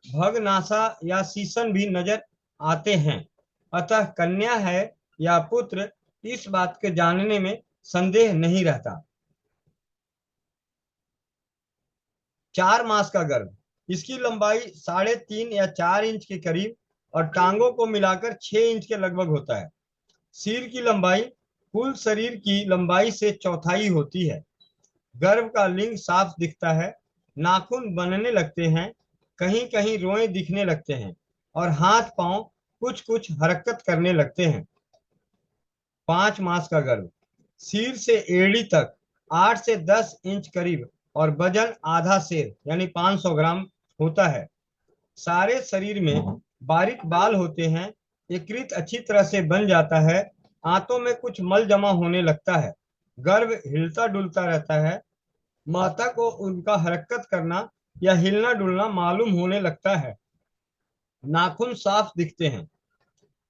भगनासा या सीसन भी नजर आते हैं। अतः कन्या है या पुत्र, इस बात के जानने में संदेह नहीं रहता। 4 मास का गर्भ, इसकी लंबाई 3.5 या 4 इंच के करीब और टांगों को मिलाकर 6 इंच के लगभग होता है। सिर की लंबाई कुल शरीर की लंबाई से चौथाई होती है। गर्भ का लिंग साफ दिखता है, नाखून बनने लगते हैं, कहीं कहीं रोए दिखने लगते हैं और हाथ पांव कुछ कुछ हरकत करने लगते हैं। 5 मास का गर्भ, सिर से एड़ी तक 8 से 10 इंच करीब और वजन आधा सेर यानी 500 ग्राम होता है। सारे शरीर में बारीक बाल होते हैं, यकृत अच्छी तरह से बन जाता है, आंतों में कुछ मल जमा होने लगता है, गर्भ हिलता डुलता रहता है, माता को उनका हरकत करना या हिलना डुलना मालूम होने लगता है, नाखून साफ दिखते हैं।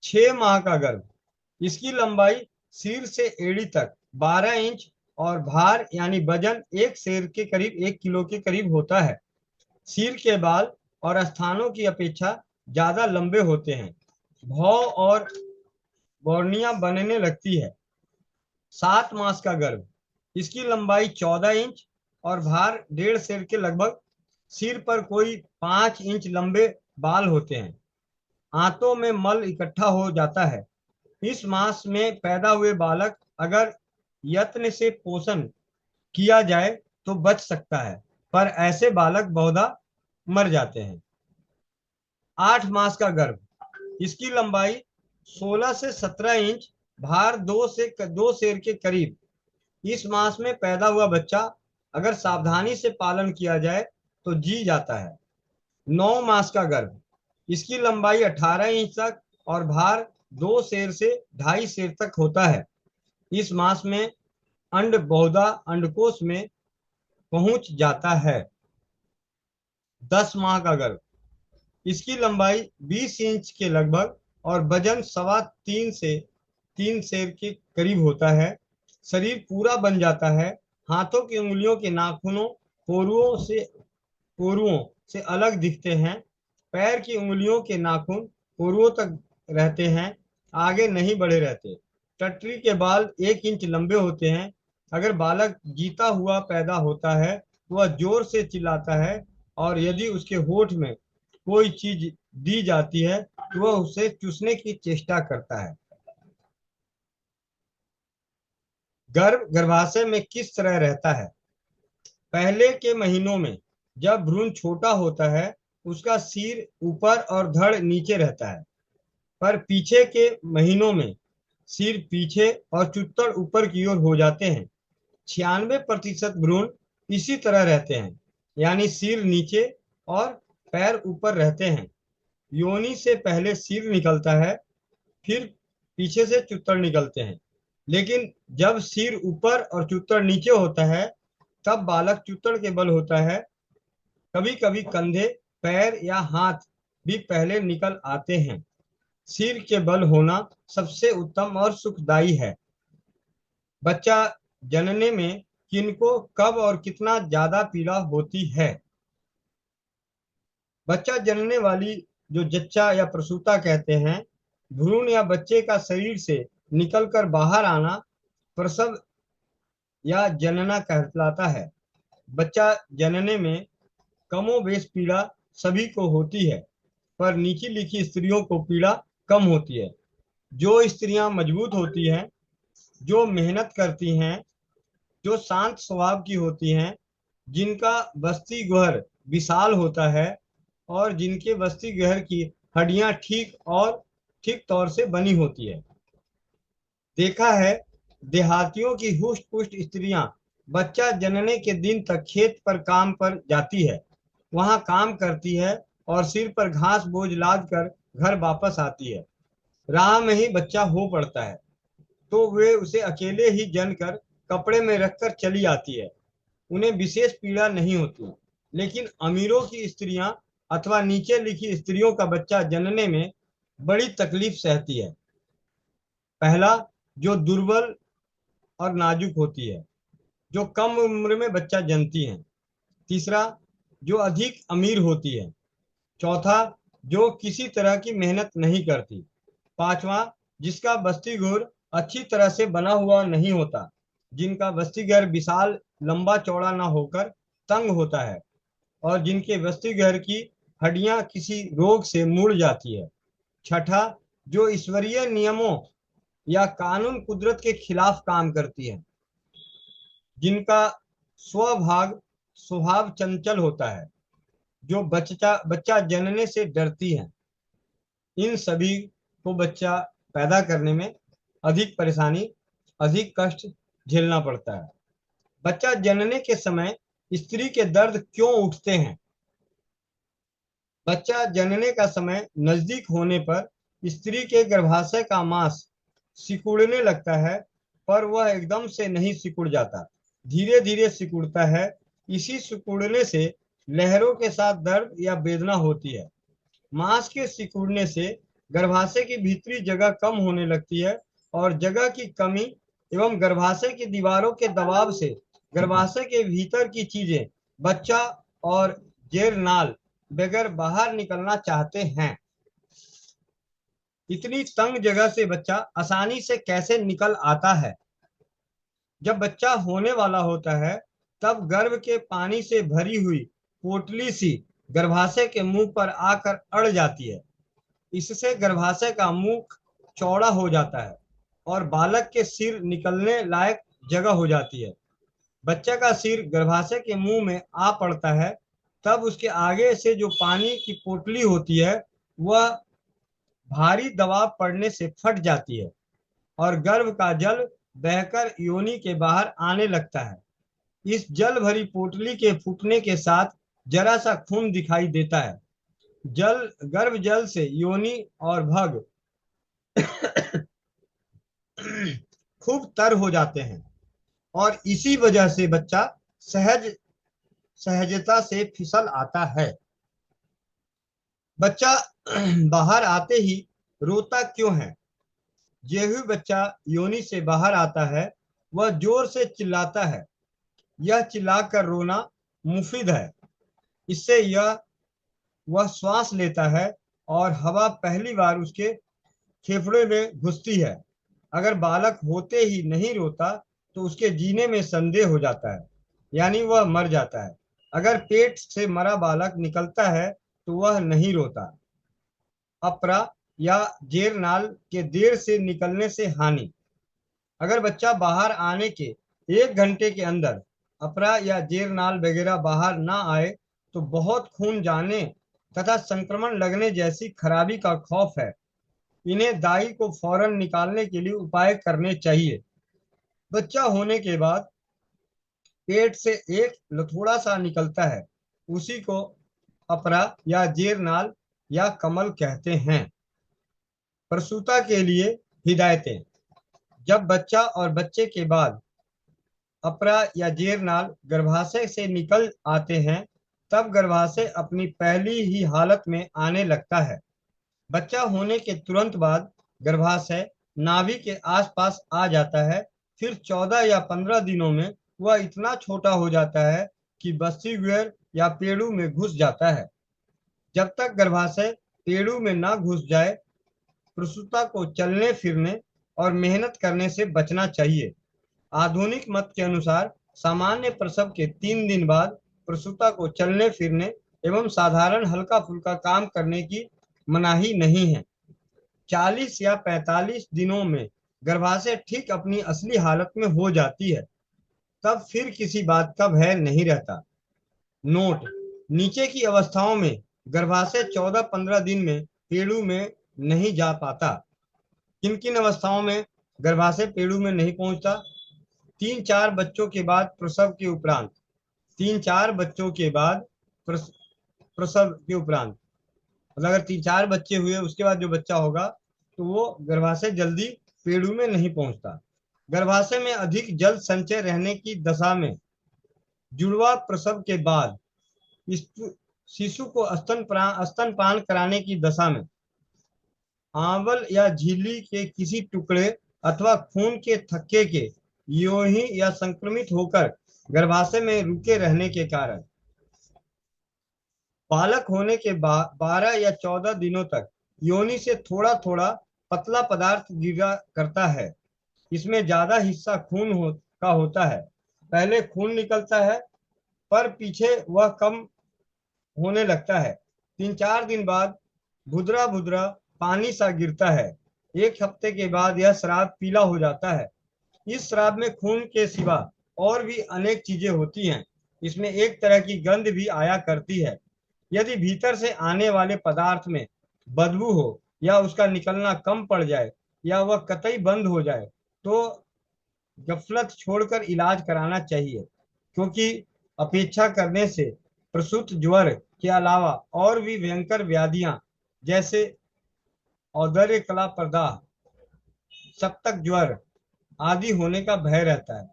6 माह का गर्भ, इसकी लंबाई सिर से एड़ी तक 12 इंच और भार यानी वजन 1 सेर के करीब 1 किलो के करीब होता है। सिर के बाल और स्थानों की अपेक्षा ज्यादा लंबे होते हैं, भौं और बोर्निया बनने लगती है। 7 मास का गर्भ, इसकी लंबाई 14 इंच और भार 1.5 सेर के लगभग। सिर पर कोई 5 इंच लंबे बाल होते हैं, आंतों में मल इकट्ठा हो जाता है। इस मास में पैदा हुए बालक अगर यत्न से पोषण किया जाए तो बच सकता है, पर ऐसे बालक बहुधा मर जाते हैं। 8 मास का गर्भ, इसकी लंबाई 16 से 17 इंच, भार 2 सेर के करीब। इस मास में पैदा हुआ बच्चा अगर सावधानी से पालन किया जाए तो जी जाता है। 9 मास का गर्भ, इसकी लंबाई 18 इंच तक और भार 2 सेर से 2.5 सेर तक होता है। इस मास में अंड बहुधा अंडकोश में पहुंच जाता है। 10 माह का गर्भ, इसकी लंबाई 20 इंच के लगभग और वजन 3.25 से 3 सेर के करीब होता है। शरीर पूरा बन जाता है, हाथों की उंगलियों के नाखूनों, पोरुओं से पोरुओं से अलग दिखते हैं। पैर की उंगलियों के नाखून पोरुओं तक रहते हैं, आगे नहीं बढ़े रहते। टट्टी के बाल 1 इंच लंबे होते हैं। अगर बालक जीता हुआ पैदा होता है वह जोर से चिल्लाता है, और यदि उसके होठ में कोई चीज दी जाती है तो वह उसे चूसने की चेष्टा करता है। गर्भाशय में किस तरह रहता है? पहले के महीनों में जब भ्रूण छोटा होता है उसका सिर ऊपर और धड़ नीचे रहता है, पर पीछे के महीनों में सिर पीछे और चुत्तड़ ऊपर की ओर हो जाते हैं। 96% भ्रूण इसी तरह रहते हैं, यानी सिर नीचे और पैर ऊपर रहते हैं। योनि से पहले सिर निकलता है, फिर पीछे से चुत्तड़ निकलते हैं, लेकिन जब सिर ऊपर और चुत्तड़ नीचे होता है तब बालक चुत्तड़ के बल होता है। कभी कभी कंधे, पैर या हाथ भी पहले निकल आते हैं। सिर के बल होना सबसे उत्तम और सुखदायी है। बच्चा जनने में किनको, कब और कितना ज्यादा पीड़ा होती है? बच्चा जनने वाली जो जच्चा या प्रसूता कहते हैं, भ्रूण या बच्चे का शरीर से निकलकर बाहर आना प्रसव या जनना कहलाता है। बच्चा जनने में कमोबेश पीड़ा सभी को होती है, पर नीचे लिखी स्त्रियों को पीड़ा कम होती है। जो स्त्रियां मजबूत होती हैं, जो मेहनत करती हैं, जो शांत स्वभाव की होती हैं, जिनका बस्ती गुहर विशाल होता है और जिनके बस्ती गुहर की हड्डियां ठीक तौर से बनी होती है। देखा है देहातियों की हुष्ट पुष्ट स्त्रियां बच्चा जनने के दिन तक खेत पर काम पर जाती है, वहां काम करती है और सिर पर घास बोझ लाद कर घर वापस आती है। राह में ही बच्चा हो पड़ता है तो वे उसे अकेले ही जनकर कपड़े में रखकर चली आती है। उन्हें विशेष पीड़ा नहीं होती, लेकिन अमीरों की स्त्रियां अथवा नीचे लिखी स्त्रियों का बच्चा जनने में बड़ी तकलीफ सहती है। पहला, जो दुर्बल और नाजुक होती है, जो कम उम्र में बच्चा जनती है। तीसरा, जो अधिक अमीर होती है। चौथा, जो किसी तरह की मेहनत नहीं करती। पांचवा, जिसका बस्तीघर अच्छी तरह से बना हुआ नहीं होता, जिनका बस्तीघर विशाल लंबा चौड़ा न होकर तंग होता है और जिनके बस्तीघर की हड्डियां किसी रोग से मुड़ जाती है। छठा, जो ईश्वरीय नियमों या कानून कुदरत के खिलाफ काम करती है, जिनका स्वभाव चंचल होता है, जो बच्चा जनने से डरती है। इन सभी को बच्चा पैदा करने में अधिक परेशानी, अधिक कष्ट झेलना पड़ता है। बच्चा जनने के समय स्त्री के दर्द क्यों उठते हैं? बच्चा जनने का समय नजदीक होने पर स्त्री के गर्भाशय का मांस सिकुड़ने लगता है, पर वह एकदम से नहीं सिकुड़ जाता, धीरे धीरे सिकुड़ता है। इसी सिकुड़ने से लहरों के साथ दर्द या वेदना होती है। मांस के सिकुड़ने से गर्भाशय की भीतरी जगह कम होने लगती है और जगह की कमी एवं गर्भाशय की दीवारों के दबाव से गर्भाशय के भीतर की चीजें, बच्चा और जेरनाल बगैर बाहर निकलना चाहते हैं। इतनी तंग जगह से बच्चा आसानी से कैसे निकल आता है? जब बच्चा होने वाला होता है तब गर्भ के पानी से भरी हुई पोटली सी गर्भाशय के मुंह पर आकर अड़ जाती है। इससे गर्भाशय का मुख चौड़ा हो जाता है और बालक के सिर निकलने लायक जगह हो जाती है। बच्चा का सिर गर्भाशय के मुंह में आ पड़ता है, तब उसके आगे से जो पानी की पोटली होती है वह भारी दबाव पड़ने से फट जाती है और गर्भ का जल बहकर योनि के बाहर आने लगता है। इस जल भरी पोटली के फूटने के साथ जरा सा खून दिखाई देता है। गर्भ जल से योनि और भग खूब तर हो जाते हैं और इसी वजह से बच्चा सहजता से फिसल आता है। बच्चा बाहर आते ही रोता क्यों है? जो भी बच्चा योनि से बाहर आता है वह जोर से चिल्लाता है। यह चिल्लाकर रोना मुफीद है। इससे वह श्वास लेता है और हवा पहली बार उसके फेफड़े में घुसती है। अगर बालक होते ही नहीं रोता तो उसके जीने में संदेह हो जाता है, यानी वह मर जाता है। अगर पेट से मरा बालक निकलता है तो वह नहीं रोता। अपरा या जेरनाल के देर से निकलने से हानि। अगर बच्चा बाहर आने के 1 घंटे के अंदर अपरा या जेरनाल वगैरह बाहर ना आए तो बहुत खून जाने तथा संक्रमण लगने जैसी खराबी का खौफ है। इन्हें दाई को फौरन निकालने के लिए उपाय करने चाहिए। बच्चा होने के बाद पेट से एक लथोड़ा सा निकलता है, उसी को अपरा या जेरनाल या कमल कहते हैं। प्रसूता के लिए हिदायतें। जब बच्चा और बच्चे के बाद अपरा या जेरनाल गर्भाशय से निकल आते हैं तब गर्भाशय अपनी पहली ही हालत में आने लगता है। बच्चा होने के तुरंत बाद गर्भाशय नाभि के आसपास आ जाता है। फिर 14 या 15 दिनों में वह इतना छोटा हो जाता है कि बस्तीग्वेर या पेड़ू में घुस जाता है। जब तक गर्भाशय पेड़ू में ना घुस जाए प्रसूता को चलने फिरने और मेहनत करने से बचना चाहिए। आधुनिक मत के अनुसार सामान्य प्रसव के 3 दिन बाद प्रसूता को चलने फिरने एवं साधारण हल्का फुल्का काम करने की मनाही नहीं है। 40 या 45 दिनों में गर्भाशय ठीक अपनी असली हालत में हो जाती है, तब फिर किसी बात का भय नहीं रहता। नोट: नीचे की अवस्थाओं में गर्भाशय 14-15 दिन में पेड़ू में नहीं जा पाता। किन किन अवस्थाओं में गर्भाशय पेड़ू में नहीं पहुंचता? 3-4 बच्चों के बाद प्रसव के उपरांत। 3-4 बच्चों के बाद प्रसव के उपरांत, मतलब अगर 3-4 बच्चे हुए उसके बाद जो बच्चा होगा तो वो गर्भाशय जल्दी पेड़ू में नहीं पहुंचता। गर्भाशय में अधिक जल संचय रहने की दशा में जुड़वा प्रसव के बाद शिशु को स्तनपान कराने की दशा में आंवल या झिल्ली के किसी टुकड़े अथवा खून के थक्के के योनि या संक्रमित होकर गर्भाशय में रुके रहने के कारण बालक होने के 12 या 14 दिनों तक योनि से थोड़ा थोड़ा पतला पदार्थ गिरा करता है। इसमें ज्यादा हिस्सा खून का होता है। पहले खून निकलता है पर पीछे वह कम होने लगता है। 3-4 दिन बाद भुदरा भुदरा पानी सा गिरता है। 1 हफ्ते के बाद यह स्राव पीला हो जाता है। इस स्राव में खून के सिवा और भी अनेक चीजें होती हैं। इसमें एक तरह की गंध भी आया करती है। यदि भीतर से आने वाले पदार्थ में बदबू हो या उसका निकलना कम पड़ जाए या वह कतई बंद हो जाए तो गफलत छोड़कर इलाज कराना चाहिए, क्योंकि अपेक्षा करने से प्रसूत ज्वर के अलावा और भी भयंकर व्याधियां जैसे औदर्य कला प्रदाह, सप्तक ज्वर आदि होने का भय रहता है।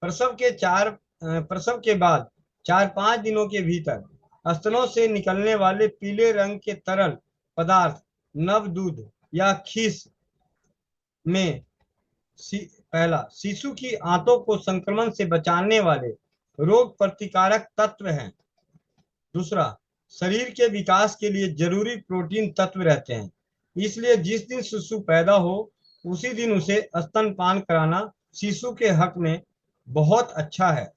प्रसव के बाद 4-5 दिनों के भीतर स्तनों से निकलने वाले पीले रंग के तरल पदार्थ नव दूध या खीस में पहला शिशु की आंतों को संक्रमण से बचाने वाले रोग प्रतिकारक तत्व हैं। दूसरा, शरीर के विकास के लिए जरूरी प्रोटीन तत्व रहते हैं। इसलिए जिस दिन शिशु पैदा हो उसी दिन उसे स्तनपान कराना शिशु के हक में बहुत अच्छा है।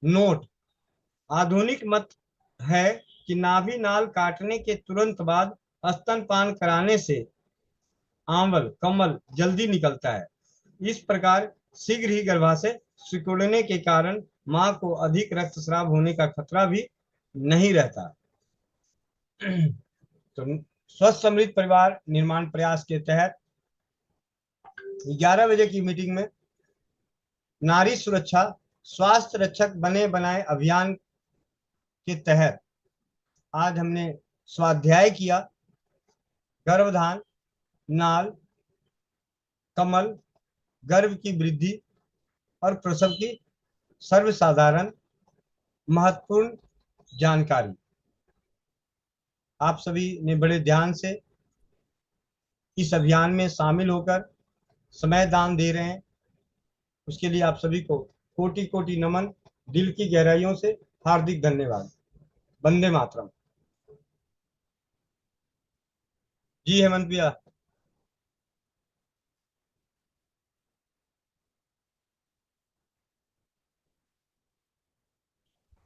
नोट: आधुनिक मत है कि नाभि नाल काटने के तुरंत बाद स्तनपान कराने से आंवल कमल जल्दी निकलता है। इस प्रकार शीघ्र ही गर्भाशय सिकुड़ने के कारण मां को अधिक रक्तस्राव होने का खतरा भी नहीं रहता। तो स्वस्थ समृद्ध परिवार निर्माण प्रयास के तहत 11 बजे की मीटिंग में नारी सुरक्षा स्वास्थ्य रक्षक बने बनाए अभियान के तहत आज हमने स्वाध्याय किया। गर्भधान, नाल, कमल, गर्भ की वृद्धि और प्रसव की सर्वसाधारण महत्वपूर्ण जानकारी। आप सभी ने बड़े ध्यान से इस अभियान में शामिल होकर समय दान दे रहे हैं, उसके लिए आप सभी को कोटि कोटि नमन, दिल की गहराइयों से हार्दिक धन्यवाद। वंदे मातरम। जी हेमंत भैया।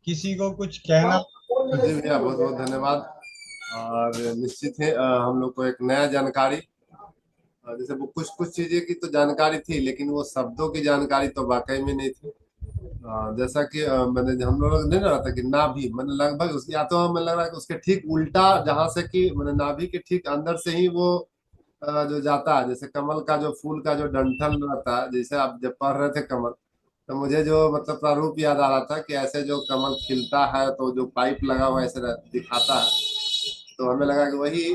किसी को कुछ कहना? जी भैया बहुत बहुत धन्यवाद। और निश्चित है हम लोग को एक नया जानकारी, जैसे वो कुछ कुछ चीजें की तो जानकारी थी, लेकिन वो शब्दों की जानकारी तो वाकई में नहीं थी। जैसा कि मैंने हम लोग नहीं रहा था कि नाभि मैंने लगभग उस, या तो हमें लग रहा है कि उसके ठीक उल्टा, जहां से कि मैंने नाभि के ठीक अंदर से ही वो जो जाता है, जैसे कमल का जो फूल का जो डंठल रहता है, जैसे आप जब पढ़ रहे थे कमल, तो मुझे जो मतलब प्रारूप याद आ रहा था कि ऐसे जो कमल खिलता है तो जो पाइप लगा हुआ ऐसे दिखाता है, तो हमें लगा कि वही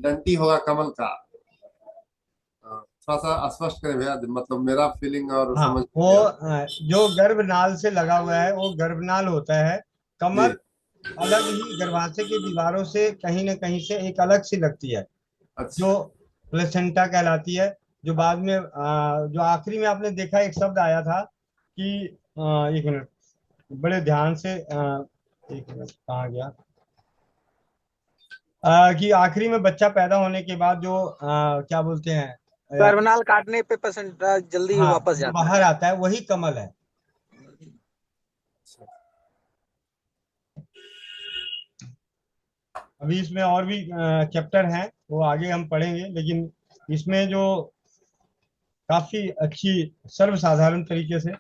डंटी होगा कमल का। थोड़ा सा स्पष्ट करें भैया, मतलब मेरा फीलिंग और हाँ, समझ। वो जो गर्भनाल से लगा हुआ है वो गर्भनाल होता है। कमल अलग ही गर्भाशय की दीवारों से कहीं ना कहीं से एक अलग सी लगती है, जो प्लेसेंटा कहलाती है। जो बाद में जो आखिरी में आपने देखा एक शब्द आया था कि एक मिनट बड़े ध्यान से, एक मिनट कहाँ गया, कि आखिरी में बच्चा पैदा होने के बाद जो क्या बोलते हैं, गर्भनाल काटने पे पेशेंट जल्दी हाँ, वापस जो जाता बाहर है। आता है वही कमल है। अभी इसमें और भी चैप्टर हैं, वो आगे हम पढ़ेंगे, लेकिन इसमें जो काफी अच्छी सर्वसाधारण तरीके से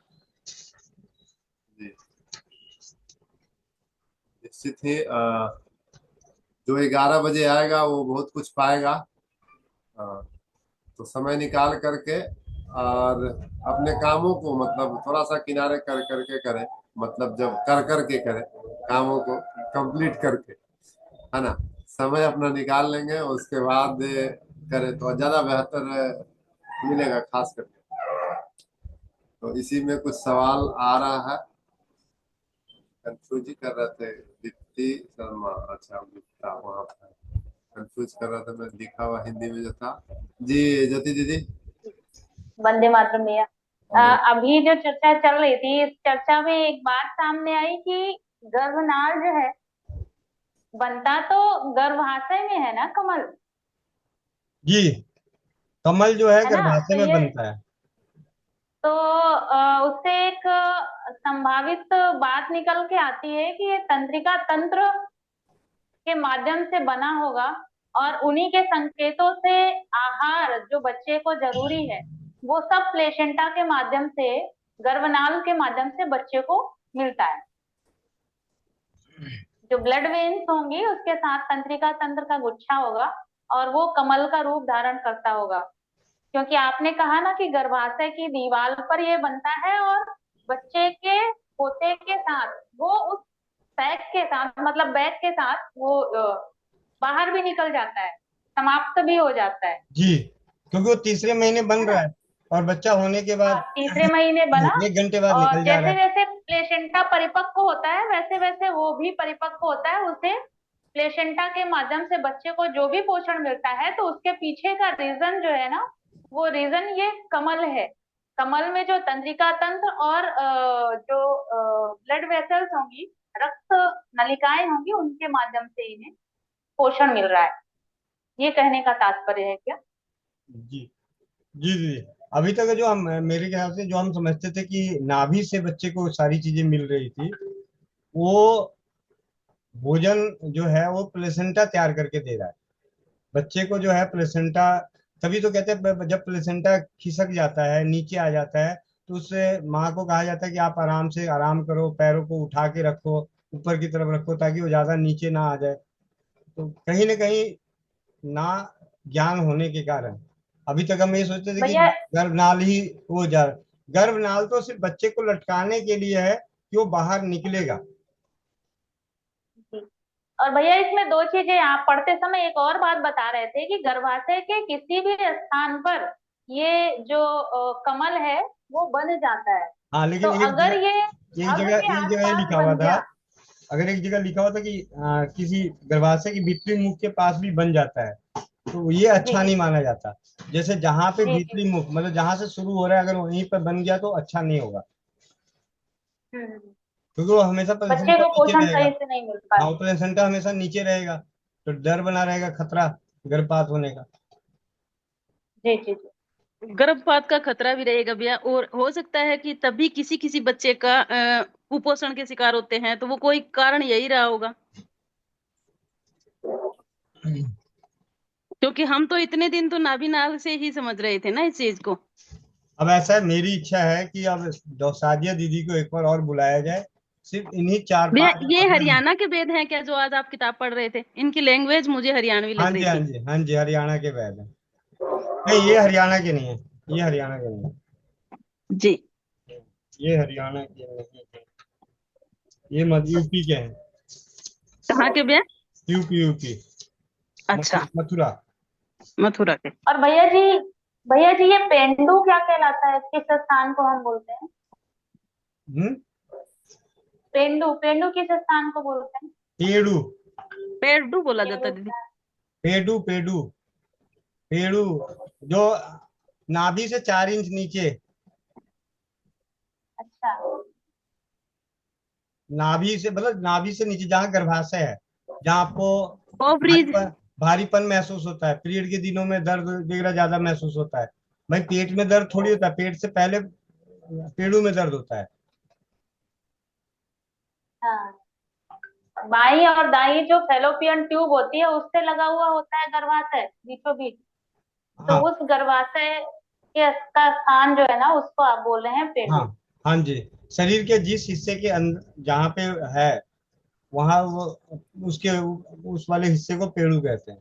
निश्चित ही जो 11 बजे आएगा वो बहुत कुछ पाएगा। तो समय निकाल करके और अपने कामों को मतलब थोड़ा सा किनारे कर करके करें, मतलब जब कर करके करें कामों को कंप्लीट करके, है ना, समय अपना निकाल लेंगे उसके बाद करें तो ज्यादा बेहतर मिलेगा खास करके। तो इसी में कुछ सवाल आ रहा है, कंफ्यूज ही कर रहे थे दीप्ति शर्मा, अच्छा गुप्ता वहां पर कंफ्यूज कर रहा था, मैं लिखा हुआ हिंदी में जो था। जी ज्योति दीदी। वंदे मातरम भैया। अभी जो चर्चा चल रही थी, इस चर्चा में एक बात सामने आई कि गर्भनाल जो है बनता तो गर्भाशय में है ना कमल। जी, कमल जो है है ना, गर्भाशय तो में ये बनता है। तो उससे एक संभावित बात निकल के आती है कि ये तंत्रिका तंत्र के माध्यम से बना होगा और उन्हीं के संकेतों से आहार जो बच्चे को जरूरी है वो सब प्लेसेंटा के माध्यम से, गर्भनाल के माध्यम से बच्चे को मिलता है। जो ब्लड वेन्स होंगी उसके साथ तंत्रिका तंत्र का गुच्छा होगा और वो कमल का रूप धारण करता होगा, क्योंकि आपने कहा ना कि गर्भाशय की दीवार पर ये बनता है और बच्चे के पोते के साथ वो उस बैग के साथ, मतलब बैग के साथ वो बाहर भी निकल जाता है, समाप्त भी हो जाता है। जी, क्योंकि वो तीसरे महीने बन रहा है और बच्चा होने के बाद तीसरे महीने बना 1 घंटे बाद और निकल जा रहा जैसे है। जैसे प्लेसेंटा परिपक्व होता है वैसे वैसे वो भी परिपक्व होता है। उसे प्लेसेंटा के माध्यम से बच्चे को जो भी पोषण मिलता है तो उसके पीछे का रीजन जो है ना, वो रीजन ये कमल है। कमल में जो तंत्रिका तंत्र और जो ब्लड वेसल्स होंगी, रक्त नलिकाएं होंगी, उनके माध्यम से इन्हें पोषण मिल रहा है। ये कहने का तात्पर्य है क्या? जी जी जी, अभी तक जो हम, मेरे ख्याल से जो हम समझते थे कि नाभि से बच्चे को सारी चीजें मिल रही थी, वो भोजन जो है वो प्लेसेंटा तैयार करके दे रहा है बच्चे को, जो है प्लेसेंटा। तभी तो कहते हैं जब प्लेसेंटा खिसक जाता है, नीचे आ जाता है, तो उससे माँ को कहा जाता है कि आप आराम से आराम करो, पैरों को उठा के रखो, ऊपर की तरफ रखो, ताकि वो ज्यादा नीचे ना आ जाए। तो कहीं ना कहीं ना ज्ञान होने के कारण अभी तक हम ये सोचते थे कि भैया गर्भनाल ही वो जा, गर्भनाल तो सिर्फ बच्चे को लटकाने के लिए है कि वो बाहर निकलेगा। और भैया इसमें दो चीजें, आप पढ़ते समय एक और बात बता रहे थे कि गर्भाशय के किसी भी स्थान पर ये जो कमल है वो बन जाता है। हाँ, लेकिन तो अगर ये एक जगह ये लिखा हुआ था, अगर एक जगह लिखा हुआ था कि किसी गर्भाशय की भीतरी मुख के पास भी बन जाता है, तो ये अच्छा नहीं माना जाता। जैसे जहां पे भीतरी मुख, मतलब जहां से शुरू हो रहा है, अगर वहीं पर बन गया तो अच्छा नहीं होगा। क्योंकि वो हमेशा बच्चे प्लेसेंटा को नीचे पोषण रहेगा। सही से नहीं मिल पा हाँ, प्लेसेंटा हमेशा नीचे रहेगा, तो डर बना रहेगा, खतरा गर्भपात होने का। जी जी जी। गर्भपात का खतरा भी रहेगा भैया, और हो सकता है कि तभी किसी किसी बच्चे का कुपोषण के शिकार होते हैं, तो वो कोई कारण यही रहा होगा। क्योंकि हम तो इतने दिन तो नाभि से ही समझ रहे थे ना इस चीज को। अब ऐसा है, मेरी इच्छा है कि अब सादिया दीदी को एक बार और बुलाया जाए, सिर्फ इन्हीं भैया 4-5 ये हरियाणा के वेद हैं क्या जो आज आप किताब पढ़ रहे थे? इनकी लैंग्वेज मुझे हरियाणवी हाँ लग जी रही हाँ थी। जी हाँ जी, हरियाणा के वैद हैं। नहीं, ये हरियाणा के नहीं है, ये हरियाणा के नहीं है, जी। ये हरियाणा के नहीं है, ये यूपी के हैं। कहाँ के भैया? यूपी। अच्छा, मथुरा। मथुरा के। और भैया जी ये पेंडू क्या कहलाता है, किस स्थान को हम बोलते हैं? पेंडू पेंडू किस स्थान को बोलते हैं? पेड़ू। पेड़ू बोला जाता है दीदी। पेड़ू जो नाभि से 4 इंच नीचे। अच्छा। नाभि से मतलब नाभि से नीचे, जहाँ गर्भाशय है, जहाँ आपको ओवरीज। भारीपन महसूस होता है, पीरियड के दिनों में दर्द वगैरह ज्यादा महसूस होता है। भाई पेट में दर्द थोड़ी होता है, पेट से पहले पेड़ू में दर्द होता है। हाँ, बाई और दाई जो फेलोपियन ट्यूब होती है उससे लगा हुआ होता है गर्भाशय बीचों बीच। तो हाँ उस गर्भाशय के का स्थान जो है ना उसको आप बोल रहे हैं पेंडू। हाँ हाँ जी, शरीर के जिस हिस्से के अंदर जहाँ पे है, वहां वो उसके उस वाले हिस्से को पेड़ू कहते हैं।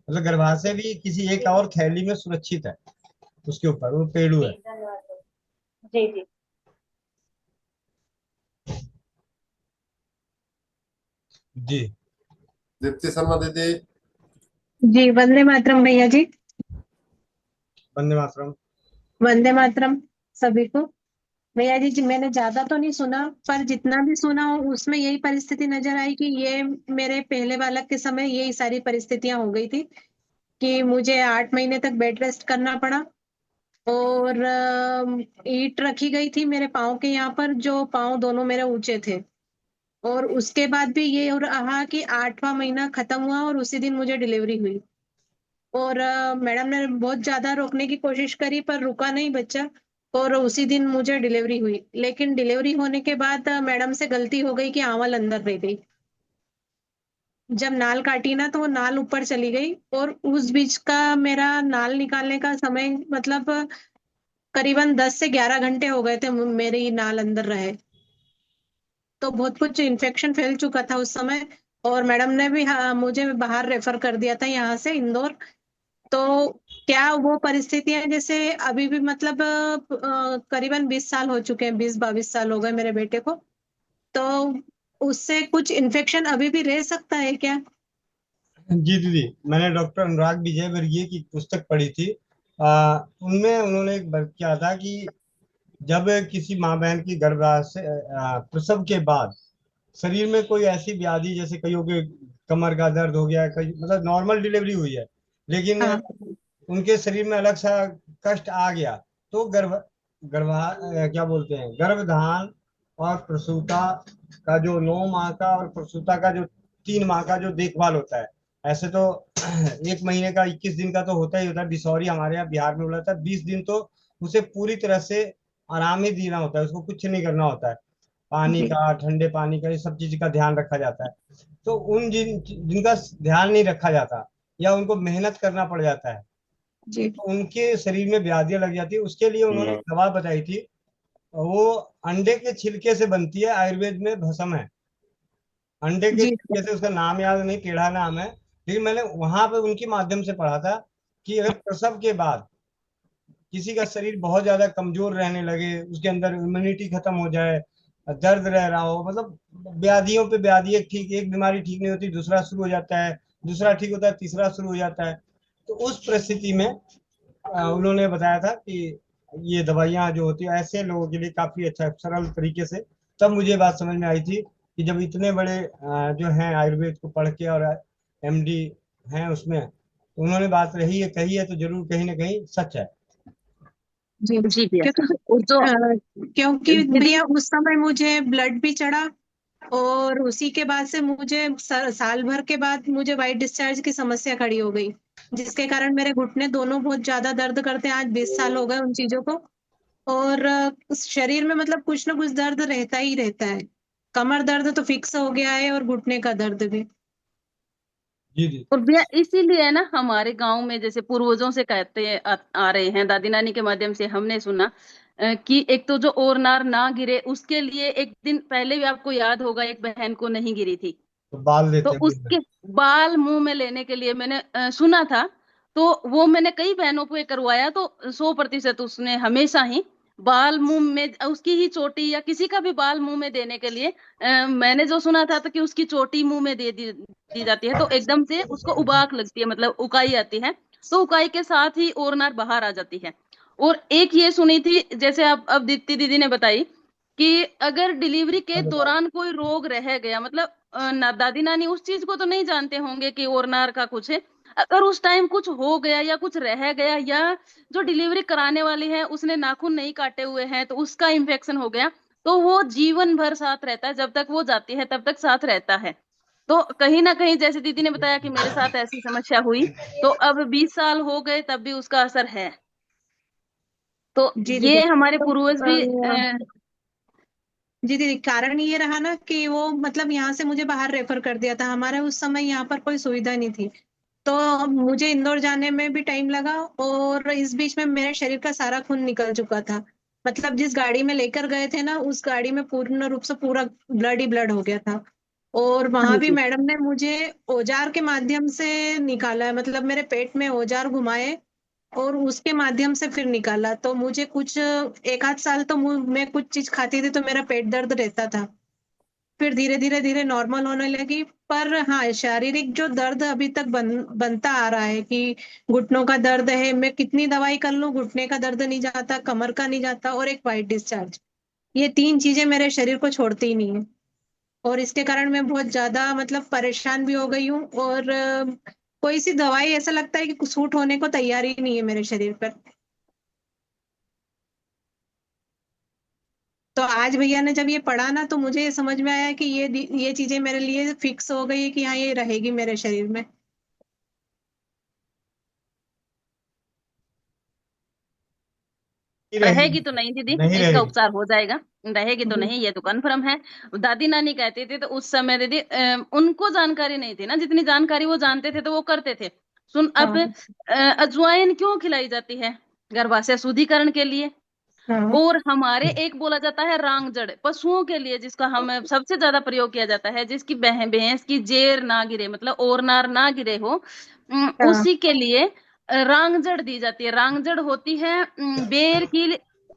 मतलब गर्भाशय भी किसी एक और थैली में सुरक्षित है, उसके ऊपर वो पेड़ू है। जी धन्यवाद। जी जी। जी। दीप्ति शर्मा दीदी। जी वंदे मातरम भैया जी। वंदे मातरम। वंदे मातरम सभी को। भैया जी मैंने ज्यादा तो नहीं सुना, पर जितना भी सुना हो उसमें यही परिस्थिति नजर आई कि ये मेरे पहले बालक के समय यही सारी परिस्थितियां हो गई थी कि मुझे 8 महीने तक बेड रेस्ट करना पड़ा, और ईंट रखी गई थी मेरे पाँव के यहाँ पर, जो पाँव दोनों मेरे ऊंचे थे। और उसके बाद भी ये हो रहा कि 8वां महीना खत्म हुआ और उसी दिन मुझे डिलीवरी हुई। और मैडम ने बहुत ज्यादा रोकने की कोशिश करी पर रुका नहीं बच्चा, और उसी दिन मुझे डिलीवरी हुई। लेकिन डिलीवरी होने के बाद मैडम से गलती हो गई कि आंवल अंदर रह गई। जब नाल काटी ना तो वो नाल ऊपर चली गई, और उस बीच का मेरा नाल निकालने का समय मतलब करीबन 10 से 11 घंटे हो गए थे मेरी नाल अंदर रहे। तो बहुत कुछ इन्फेक्शन फैल चुका था उस समय, और मैडम ने भी मुझे बाहर रेफर कर दिया था यहाँ से इंदौर। तो क्या वो परिस्थितियां जैसे अभी भी मतलब करीबन 20 साल हो चुके हैं, 20-22 साल हो गए मेरे बेटे को, तो उससे कुछ इन्फेक्शन अभी भी रह सकता है क्या? जी दीदी, मैंने डॉक्टर अनुराग विजय वर्गीय की पुस्तक पढ़ी थी। उनमें उन्होंने एक वर्ग किया था कि जब किसी माँ बहन की गर्भाशय प्रसव के बाद शरीर में कोई ऐसी व्याधि, जैसे कईयों के कमर का दर्द हो गया, कई मतलब नॉर्मल डिलीवरी हुई है लेकिन उनके शरीर में अलग सा कष्ट आ गया, तो क्या बोलते हैं, गर्भधान और प्रसूता का जो 9 माह का और प्रसूता का जो 3 माह का जो देखभाल होता है, ऐसे तो 1 महीने का 21 दिन का तो होता ही होता है, बिसौरी हमारे यहाँ बिहार में बोला था, 20 दिन तो उसे पूरी तरह से आराम ही देना होता है, उसको कुछ नहीं करना होता है, पानी का, ठंडे पानी का, ये सब चीज का ध्यान रखा जाता है। तो उन जिनका ध्यान नहीं रखा जाता या उनको मेहनत करना पड़ जाता है, तो उनके शरीर में व्याधियां लग जाती है। उसके लिए उन्होंने दवा बताई थी, वो अंडे के छिलके से बनती है, आयुर्वेद में भस्म है। अंडे के छिलके से, उसका नाम याद नहीं, टेढ़ा नाम है, लेकिन मैंने वहां पे उनके माध्यम से पढ़ा था कि अगर प्रसव के बाद किसी का शरीर बहुत ज्यादा कमजोर रहने लगे, उसके अंदर इम्यूनिटी खत्म हो जाए, दर्द रह रहा हो, मतलब व्याधियों पे व्याधि, एक बीमारी ठीक नहीं होती, दूसरा शुरू हो जाता है, दूसरा ठीक होता है, तीसरा शुरू हो जाता है, तो उस परिस्थिति में उन्होंने बताया था कि ये दवाइयाँ जो होती है ऐसे लोगों के लिए काफी अच्छा सरल तरीके से। तब मुझे बात समझ में आई थी कि जब इतने बड़े जो हैं आयुर्वेद को पढ़ के और एमडी हैं उसमें, तो उन्होंने बात रही है, कही है, तो जरूर कहीं ना कहीं सच है। जी जी भैया। क्योंकि और जो क्योंकि दीदी भैया उस समय मुझे ब्लड भी चढ़ा और उसी के बाद से मुझे साल भर के बाद मुझे वाइट डिस्चार्ज की समस्या खड़ी हो गई, जिसके कारण मेरे घुटने दोनों बहुत ज्यादा दर्द करते हैं। आज 20 साल हो गए उन चीजों को। और शरीर में मतलब कुछ ना कुछ दर्द रहता ही रहता है। कमर दर्द तो फिक्स हो गया है और घुटने का दर्द भी। जी जी और भैया इसीलिए ना हमारे गांव में जैसे पूर्वजों से कहते आ रहे हैं, दादी नानी के माध्यम से हमने सुना कि एक तो जो और नार ना गिरे उसके लिए एक दिन पहले भी आपको याद होगा एक बहन को नहीं गिरी थी, तो बाल तो लेते हैं मुंह में। उसके बाल मुंह में लेने के लिए मैंने सुना था। तो वो मैंने कई बहनों को ये करवाया, तो 100% उसने हमेशा ही बाल मुंह में, उसकी ही चोटी या किसी का भी बाल मुंह में देने के लिए मैंने जो सुना था तो कि उसकी चोटी मुंह में दे दी जाती है तो एकदम से उसको उबाक लगती है, मतलब उकाई आती है, तो उकाई के साथ ही और नार बाहर आ जाती है। और एक ये सुनी थी जैसे आप अब दीप्ति दीदी ने बताई कि अगर डिलीवरी के दौरान कोई रोग रह गया, मतलब दादी नानी उस चीज को तो नहीं जानते होंगे कि ओरनार का कुछ है, अगर उस टाइम कुछ हो गया या कुछ रह गया या जो डिलीवरी कराने वाली है उसने नाखून नहीं काटे हुए हैं तो उसका इन्फेक्शन हो गया, तो वो जीवन भर साथ रहता है, जब तक वो जाती है तब तक साथ रहता है। तो कहीं ना कहीं जैसे दीदी ने बताया कि मेरे साथ ऐसी समस्या हुई, तो अब 20 साल हो गए तब भी उसका असर है। तो जी ये दीदी। हमारे तो पूर्वज भी जी दीदी, कारण ये रहा ना कि वो मतलब यहाँ से मुझे बाहर रेफर कर दिया था। हमारे उस समय यहाँ पर कोई सुविधा नहीं थी, तो मुझे इंदौर जाने में भी टाइम लगा और इस बीच में मेरे शरीर का सारा खून निकल चुका था। मतलब जिस गाड़ी में लेकर गए थे ना, उस गाड़ी में पूर्ण रूप से पूरा ब्लड ही ब्लड हो गया था। और हाँ वहां भी जी। मैडम ने मुझे औजार के माध्यम से निकाला है, मतलब मेरे पेट में औजार घुमाए और उसके माध्यम से फिर निकाला। तो मुझे कुछ एक आध साल तो मैं कुछ चीज खाती थी तो मेरा पेट दर्द रहता था, फिर धीरे धीरे धीरे नॉर्मल होने लगी। पर हाँ, शारीरिक जो दर्द अभी तक बनता आ रहा है कि घुटनों का दर्द है, मैं कितनी दवाई कर लूं घुटने का दर्द नहीं जाता, कमर का नहीं जाता, और एक वाइट डिस्चार्ज, ये तीन चीजें मेरे शरीर को छोड़ती ही नहीं है। और इसके कारण मैं बहुत ज्यादा मतलब परेशान भी हो गई हूँ। और कोई सी दवाई ऐसा लगता है कि सूट होने को तैयार ही नहीं है मेरे शरीर पर। तो आज भैया ने जब ये पढ़ा ना, तो मुझे ये समझ में आया कि ये चीजें मेरे लिए फिक्स हो गई है कि हाँ, ये रहेगी मेरे शरीर में। नहीं रहेगी रहेगी, तो नहीं दीदी, नहीं इसका रहेगी। उपचार हो जाएगा। रहेगी तो जी नहीं, ये तो कन्फर्म है। दादी नानी कहते थे तो उस समय दीदी उनको जानकारी नहीं थी ना, जितनी जानकारी वो जानते थे तो वो करते थे। सुन अब हाँ अजवाइन क्यों खिलाई जाती है? गर्भाशय शुद्धिकरण के लिए। हाँ और हमारे एक बोला जाता है रांगजड़ पशुओं के लिए, जिसका हम सबसे ज्यादा प्रयोग किया जाता है, जिसकी भैंस की जेर ना गिरे, मतलब और नार ना गिरे हो, हाँ। उसी के लिए रांगजड़ दी जाती है। रांगजड़ होती है बेर की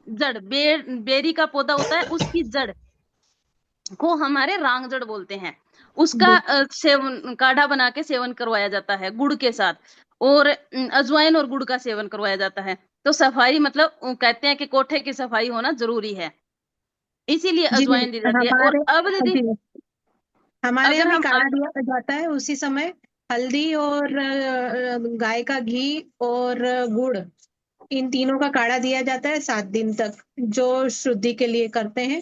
जड़, बेरी का पौधा होता है, उसकी जड़ को हमारे रांगजड़ बोलते हैं। उसका जी सेवन, काढ़ा बना के सेवन करवाया जाता है गुड़ के साथ, और अजवाइन और गुड़ का सेवन करवाया जाता है। तो सफाई, मतलब कहते हैं कि कोठे की सफाई होना जरूरी है, इसीलिए जी जी। अजवाइन दी जाती है। और हमारे अब दीदी जी, हमारे अगर यहाँ भी हम काढ़ा दिया जाता है उसी समय। हल्दी और गाय का घी और गुड़, इन तीनों का काढ़ा दिया जाता है 7 दिन तक, जो शुद्धि के लिए करते हैं।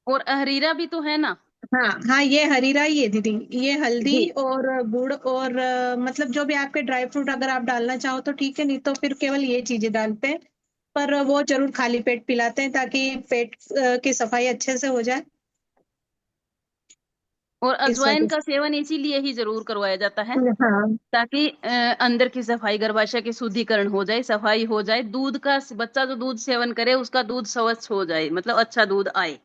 और अहरीरा भी तो है ना। हाँ हाँ, ये हरीरा ही है दीदी। ये हल्दी जी। और गुड़ और मतलब जो भी आपके ड्राई फ्रूट अगर आप डालना चाहो तो ठीक है, नहीं तो फिर केवल ये चीजें डालते हैं। पर वो जरूर खाली पेट पिलाते हैं ताकि पेट की सफाई अच्छे से हो जाए, और इस अजवाइन वजह का सेवन इसीलिए ही जरूर करवाया जाता है से। हाँ ताकि अंदर की सफाई, गर्भाशय की शुद्धिकरण हो जाए, सफाई हो जाए, दूध का, बच्चा जो दूध सेवन करे उसका दूध स्वच्छ हो जाए, मतलब अच्छा दूध आए।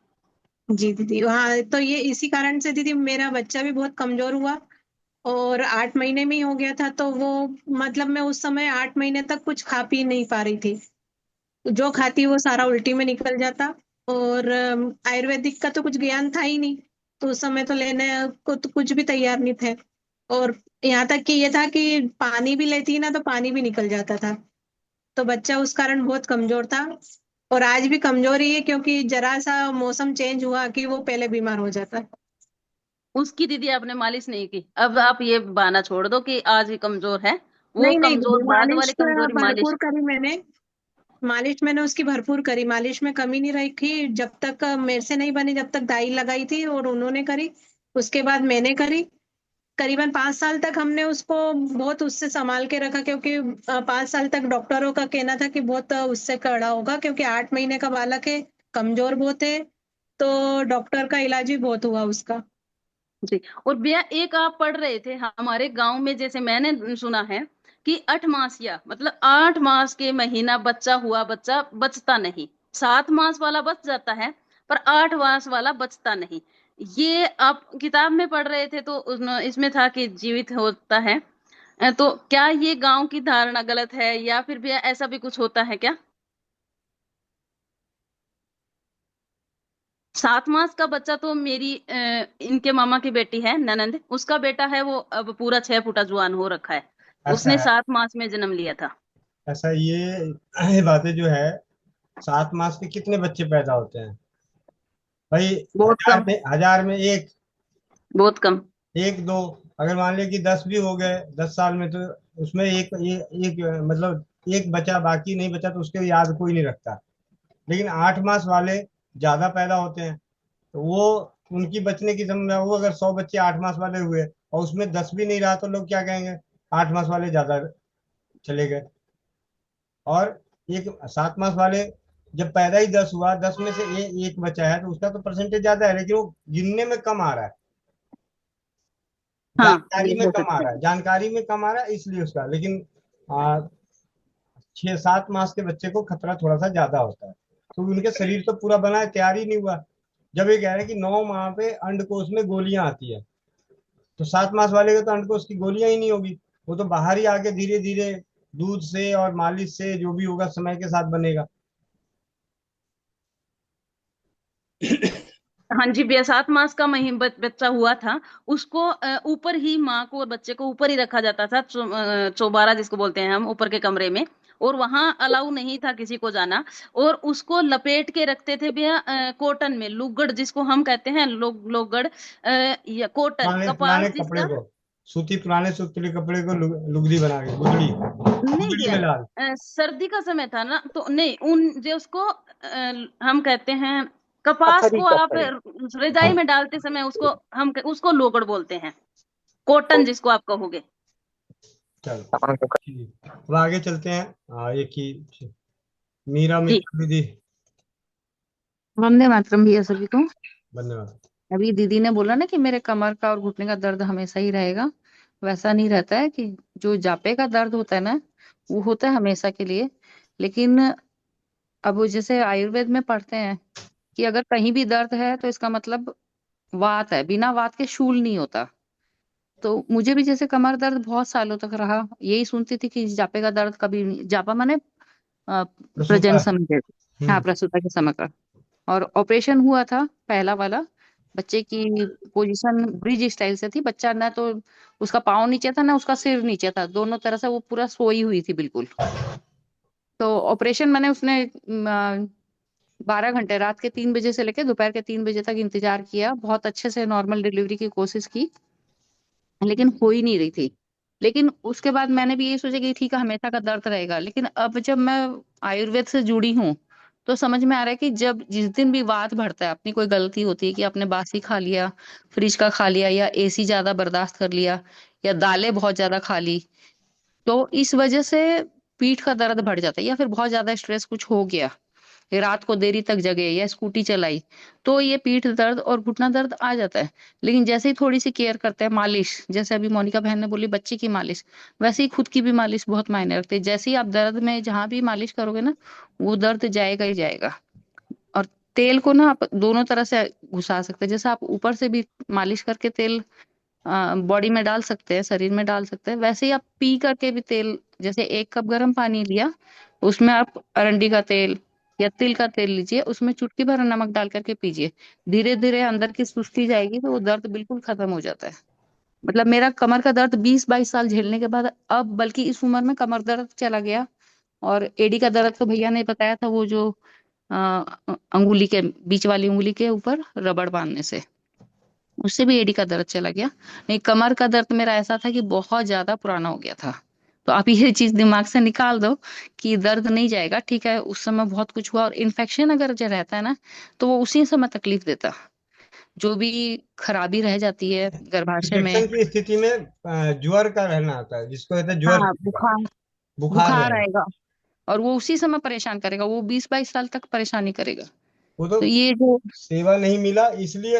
जी दीदी। हाँ, तो ये इसी कारण से दीदी मेरा बच्चा भी बहुत कमजोर हुआ और 8 महीने में ही हो गया था। तो वो मतलब मैं उस समय 8 महीने तक कुछ खा पी नहीं पा रही थी, जो खाती वो सारा उल्टी में निकल जाता। और आयुर्वेदिक का तो कुछ ज्ञान था ही नहीं, तो उस समय तो लेने को तो कुछ भी तैयार नहीं थे। और यहाँ तक कि ये था कि पानी भी लेती ना तो पानी भी निकल जाता था। तो बच्चा उस कारण बहुत कमजोर था, और आज भी कमजोर ही है, क्योंकि जरा सा मौसम चेंज हुआ कि वो पहले बीमार हो जाता है। उसकी दीदी आपने मालिश नहीं की, अब आप ये बहाना छोड़ दो कि आज ही कमजोर है, वो नहीं नहीं कमजोर, बाद मालिश वाली कमजोरी मालिश। भरपूर करी मैंने। मालिश मैंने उसकी भरपूर करी, मालिश में कमी नहीं रखी। जब तक मेरे से नहीं बनी, जब तक दाई लगाई थी और उन्होंने करी, उसके बाद मैंने करी। करीबन 5 साल तक हमने उसको बहुत उससे संभाल के रखा, क्योंकि 5 साल तक डॉक्टरों का कहना था कि बहुत उससे कड़ा होगा, क्योंकि 8 महीने का बालक है, कमजोर बहुत है। तो डॉक्टर का इलाज भी बहुत हुआ उसका। जी। और भैया एक आप पढ़ रहे थे हमारे गांव में, जैसे मैंने सुना है कि 8 मास या मतलब 8 मास के महीना बच्चा हुआ बच्चा बचता नहीं, 7 मास वाला बच जाता है पर 8 मास वाला बचता नहीं। ये आप किताब में पढ़ रहे थे तो इसमें था कि जीवित होता है। तो क्या ये गांव की धारणा गलत है या फिर भैया ऐसा भी कुछ होता है क्या? 7 मास का बच्चा तो मेरी इनके मामा की बेटी है ननंद, उसका बेटा है, वो अब पूरा 6 फुटा जुआन हो रखा है। ऐसा उसने है। 7 मास में जन्म लिया था। ऐसा ये बातें जो है, 7 मास के कितने बच्चे पैदा होते हैं भाई? बहुत हजार कम, में हजार में एक, बहुत कम। एक दो। अगर मान लिया कि 10 भी हो गए 10 साल में, तो उसमें एक मतलब एक बचा, बाकी नहीं बचा, तो उसके याद कोई नहीं रखता। लेकिन 8 मास वाले ज्यादा पैदा होते हैं, तो वो उनकी बचने की संभावना, वो अगर 100 बच्चे 8 मास वाले हुए और उसमें 10 भी नहीं रहा, तो लोग क्या कहेंगे? 8 मास वाले ज्यादा चले गए। और एक 7 मास वाले, जब पैदा ही 10 हुआ, 10 में से एक बचा है, तो उसका तो परसेंटेज ज्यादा है, लेकिन वो गिनने में कम आ रहा है, हाँ, जानकारी ये में हो कम आ सकता रहा है, जानकारी में कम आ रहा है, इसलिए उसका। लेकिन 6-7 मास के बच्चे को खतरा थोड़ा सा ज्यादा होता है, क्योंकि उनके शरीर तो पूरा बना है, तैयार ही नहीं हुआ। जब ये कह रहे हैं कि 9 माह पे अंडकोश में गोलियां आती है, तो 7 मास वाले के तो अंडकोश की गोलियां ही नहीं होगी, वो तो बाहर ही आके धीरे धीरे दूध से और मालिश से जो भी होगा समय के साथ बनेगा। हाँ जी भैया, 7 मास का बच्चा हुआ था, उसको ऊपर ही माँ को और बच्चे को ऊपर ही रखा जाता था, चौबारा जिसको बोलते हैं हम, ऊपर के कमरे में। और वहां अलाउ नहीं था किसी को जाना। और उसको लपेट के रखते थे भैया कॉटन में, लुगड़ जिसको हम कहते हैं, लोगड़ या कॉटन पुराने कपास पुराने कपड़े जिसका। को, पुराने सूती कपड़े को लुगदी बना के, गुदड़ी, नहीं गुदड़ी भैया, में डाल। सर्दी का समय था ना, तो नहीं, उन जो उसको हम कहते हैं कपास कथरी को आप कथरी। रजाई में डालते समय उसको हम उसको लोगड़ बोलते हैं, कॉटन जिसको आप कहोगे। चलो ठीक, अब आगे चलते हैं। एक ही मीरा जी, मित्र दीदी। वंदे मातरम भैया सभी को। धन्यवाद। अभी दीदी ने बोला ना कि मेरे कमर का और घुटने का दर्द हमेशा ही रहेगा, वैसा नहीं रहता है। कि जो जापे का दर्द होता है ना, वो होता है हमेशा के लिए। लेकिन अब वो जैसे आयुर्वेद में पढ़ते हैं कि अगर कहीं भी दर्द है तो इसका मतलब वात है, बिना वात के शूल नहीं होता। तो मुझे भी जैसे कमर दर्द बहुत सालों तक रहा, यही सुनती थी कि जापे का दर्द कभी नहीं, जापा माने प्रजनन प्रसूता। समय के, हाँ प्रसूता के समय का। और ऑपरेशन हुआ था पहला वाला, बच्चे की पोजीशन ब्रिज स्टाइल से थी, बच्चा ना तो उसका पाँव नीचे था ना उसका सिर नीचे था, दोनों तरह से वो पूरा सोई हुई थी बिल्कुल। तो ऑपरेशन मैंने उसने 12 घंटे, रात के 3 बजे से लेकर दोपहर के 3 बजे तक इंतजार किया, बहुत अच्छे से नॉर्मल डिलीवरी की कोशिश की, लेकिन हो ही नहीं रही थी। लेकिन उसके बाद मैंने भी ये सोचा कि ठीक है हमेशा का दर्द रहेगा। लेकिन अब जब मैं आयुर्वेद से जुड़ी हूँ तो समझ में आ रहा है कि जब जिस दिन भी वात बढ़ता है, अपनी कोई गलती होती है कि आपने बासी खा लिया, फ्रिज का खा लिया, या एसी ज्यादा बर्दाश्त कर लिया, या दालें बहुत ज्यादा खा ली, तो इस वजह से पीठ का दर्द बढ़ जाता है। या फिर बहुत ज्यादा स्ट्रेस कुछ हो गया, रात को देरी तक जगे या स्कूटी चलाई, तो ये पीठ दर्द और घुटना दर्द आ जाता है। लेकिन जैसे ही थोड़ी सी केयर करते हैं, मालिश, जैसे अभी मोनिका बहन ने बोली बच्चे की मालिश, वैसे ही खुद की भी मालिश बहुत मायने रखती है। जैसे ही आप दर्द में जहां भी मालिश करोगे ना, वो दर्द जाएगा ही जाएगा। और तेल को ना आप दोनों तरह से घुसा सकते हैं, जैसे आप ऊपर से भी मालिश करके तेल बॉडी में डाल सकते हैं, शरीर में डाल सकते हैं, वैसे ही आप पी करके भी तेल, जैसे 1 कप गर्म पानी लिया, उसमें आप अरंडी का तेल या तिल का तेल लीजिए, उसमें चुटकी भर नमक डाल करके पीजिए। धीरे धीरे अंदर की सुस्ती जाएगी तो वो दर्द बिल्कुल खत्म हो जाता है। मतलब मेरा कमर का दर्द 20-22 साल झेलने के बाद अब बल्कि इस उम्र में कमर दर्द चला गया। और एडी का दर्द तो भैया ने बताया था, वो जो अंगुली के बीच वाली उंगली के ऊपर रबड़ बांधने से, उससे भी एडी का दर्द चला गया। नहीं, कमर का दर्द मेरा ऐसा था कि बहुत ज्यादा पुराना हो गया था, तो आप ये चीज दिमाग से निकाल दो कि दर्द नहीं जाएगा, ठीक है। उस समय बहुत कुछ हुआ, और इन्फेक्शन अगर जो रहता है ना, तो वो उसी समय तकलीफ देता, जो भी खराबी रह जाती है गर्भाशय में। इन्फेक्शन की स्थिति में ज्वर का रहना आता है, जिसको कहते हैं ज्वर हाँ, फीवर, बुखार, बुखार बुखार रहेगा। आएगा, और वो उसी समय परेशान करेगा, वो 20-22 साल तक परेशानी करेगा। वो तो तो ये जो सेवा नहीं मिला, इसलिए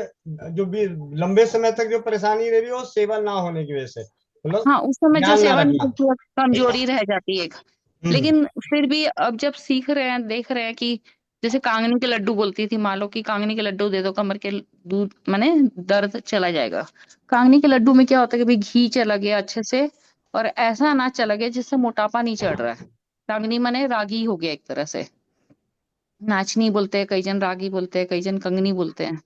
जो भी लंबे समय तक जो परेशानी रही वो सेवा ना होने की वजह से, मतलब हाँ, उस समय जो ध्यान ना सेवन रखना। कमजोरी रह जाती है एक। हम्म। लेकिन फिर भी अब जब सीख रहे हैं, देख रहे हैं कि जैसे कांगनी के लड्डू बोलती थी माँ लोग की, कांगनी के लड्डू दे दो कमर के दूध, माने दर्द चला जाएगा। कांगनी के लड्डू में क्या होता है कि भाई घी चला गया अच्छे से, और ऐसा अनाज चला गया जिससे मोटापा नहीं चढ़ रहा है। कांगनी माने रागी हो गया एक तरह से, नाचनी बोलते हैं कई जन, रागी बोलते हैं कई जन, कंगनी बोलते हैं।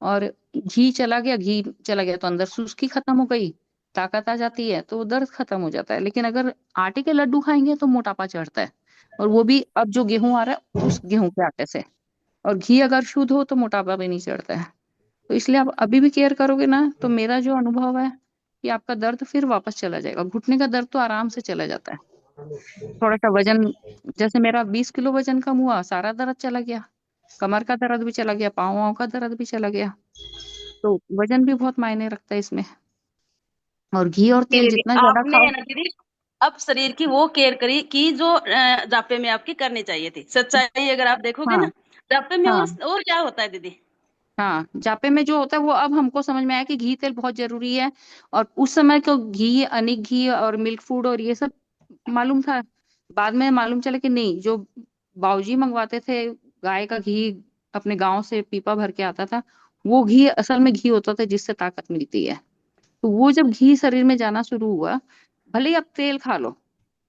और घी चला गया, घी चला गया तो अंदर सुस्ती खत्म हो गई, ताकत आ जाती है, तो दर्द खत्म हो जाता है। लेकिन अगर आटे के लड्डू खाएंगे तो मोटापा चढ़ता है, और वो भी अब जो गेहूं आ रहा है उस गेहूं के आटे से। और घी अगर शुद्ध हो तो मोटापा भी नहीं चढ़ता है। तो इसलिए आप अभी भी केयर करोगे ना, तो मेरा जो अनुभव है कि आपका दर्द फिर वापस चला जाएगा। घुटने का दर्द तो आराम से चला जाता है। थोड़ा सा वजन, जैसे मेरा 20 किलो वजन कम हुआ, सारा दर्द चला गया, कमर का दर्द भी चला गया, पाँव वाँव का दर्द भी चला गया। तो वजन भी बहुत मायने रखता है इसमें। और घी और जी तेल दीदी, जितना ज्यादा आपने खाओ। है ना दीदी अब शरीर की वो केयर करी की जो जापे में आपकी करनी चाहिए थी। सच्चाई अगर आप देखोगे हाँ, ना, जापे में हाँ, और क्या होता है दीदी। हाँ, जापे में जो होता है वो अब हमको समझ में आया कि घी तेल बहुत जरूरी है। और उस समय को घी, अनिक घी और मिल्क फूड और ये सब मालूम था। बाद में मालूम चला कि नहीं, जो बाबूजी मंगवाते थे गाय का घी, अपने गांव से पीपा भर के आता था, वो घी असल में घी होता था जिससे ताकत मिलती है। तो वो जब घी शरीर में जाना शुरू हुआ, भले ही आप तेल खा लो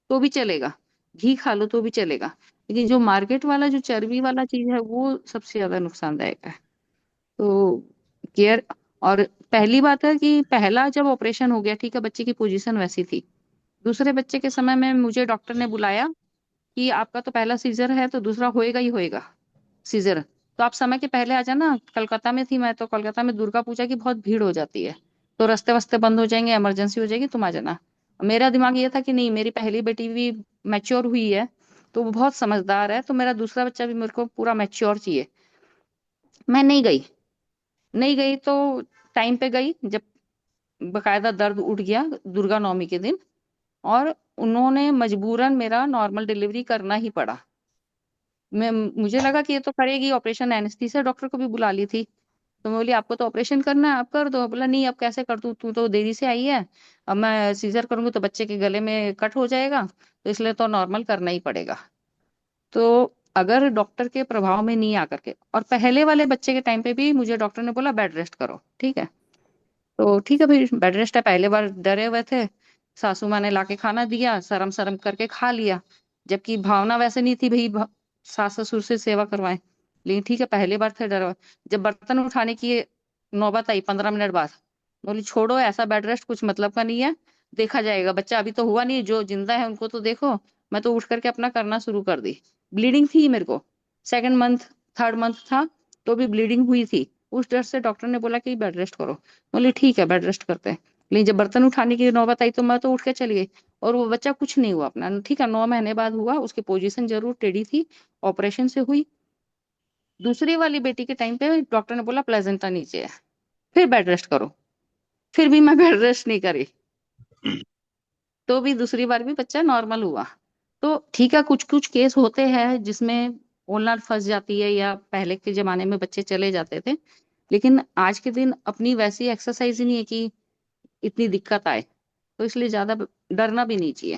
तो भी चलेगा, घी खा लो तो भी चलेगा, लेकिन जो मार्केट वाला जो चर्बी वाला चीज है वो सबसे ज्यादा नुकसानदायक है। तो केयर। और पहली बात है कि पहला जब ऑपरेशन हो गया, ठीक है, बच्चे की पोजीशन वैसी थी। दूसरे बच्चे के समय में मुझे डॉक्टर ने बुलाया कि आपका तो पहला सीजर है तो दूसरा होएगा ही होएगा सीजर, तो आप समय के पहले आ जाना। कलकत्ता में थी मैं, तो कलकत्ता में दुर्गा पूजा की बहुत भीड़ हो जाती है, तो रास्ते वास्ते बंद हो जाएंगे, इमरजेंसी हो जाएगी, तुम आ जाना। मेरा दिमाग ये था कि नहीं, मेरी पहली बेटी भी मैच्योर हुई है, तो वो बहुत समझदार है, तो मेरा दूसरा बच्चा भी मेरे को पूरा मैच्योर चाहिए। मैं नहीं गई, नहीं गई तो टाइम पे गई जब बकायदा दर्द उठ गया दुर्गा नवमी के दिन, और उन्होंने मजबूरन मेरा नॉर्मल डिलीवरी करना ही पड़ा। मुझे लगा कि ये तो करेगी ऑपरेशन, एनेस्थीसिया डॉक्टर को भी बुला ली थी। तो मैं बोली आपको तो ऑपरेशन करना है, आप कर दो। बोला नहीं, अब कैसे कर दूं, तू तो देरी से आई है, अब मैं सीजर करूंगी तो बच्चे के गले में कट हो जाएगा, तो इसलिए तो नॉर्मल करना ही पड़ेगा। तो अगर डॉक्टर के प्रभाव में नहीं आकर के, और पहले वाले बच्चे के टाइम पे भी मुझे डॉक्टर ने बोला बेड रेस्ट करो, ठीक है, तो ठीक है भाई बेड रेस्ट है। पहले बार डरे हुए थे, सासू माँ ने लाके खाना दिया, शर्म शर्म करके खा लिया, जबकि भावना वैसे नहीं थी भाई सास ससुर से सेवा करवाएं। लेकिन ठीक है, पहले बार थे डरे हुए। जब बर्तन उठाने की नौबत आई 15 मिनट बाद, बोली छोड़ो, ऐसा बेड रेस्ट कुछ मतलब का नहीं है, देखा जाएगा, बच्चा अभी तो हुआ नहीं, जो जिंदा है उनको तो देखो। मैं तो उठ करके अपना करना शुरू कर दी। ब्लीडिंग थी मेरे को, 2nd मंथ 3rd मंथ था, तो भी ब्लीडिंग हुई थी। उस डर से डॉक्टर ने बोला कि बेड रेस्ट करो। बोले ठीक है बेड रेस्ट करते हैं। लेकिन जब बर्तन उठाने की नौबत आई तो मैं तो उठ के चली गई, और वो बच्चा कुछ नहीं हुआ अपना, ठीक है, 9 महीने बाद हुआ, उसकी पोजीशन जरूर टेढ़ी थी, ऑपरेशन से हुई। दूसरी वाली बेटी के टाइम पे डॉक्टर ने बोला प्लेजेंटा नीचे है, फिर बेड रेस्ट करो, फिर भी मैं बेड रेस्ट नहीं करी, तो भी दूसरी बार भी बच्चा नॉर्मल हुआ। तो ठीक है, कुछ कुछ केस होते हैं जिसमें ओलनाट फंस जाती है, या पहले के जमाने में बच्चे चले जाते थे, लेकिन आज के दिन अपनी वैसी एक्सरसाइज ही नहीं है कि इतनी दिक्कत आए, तो इसलिए ज्यादा डरना भी नहीं चाहिए।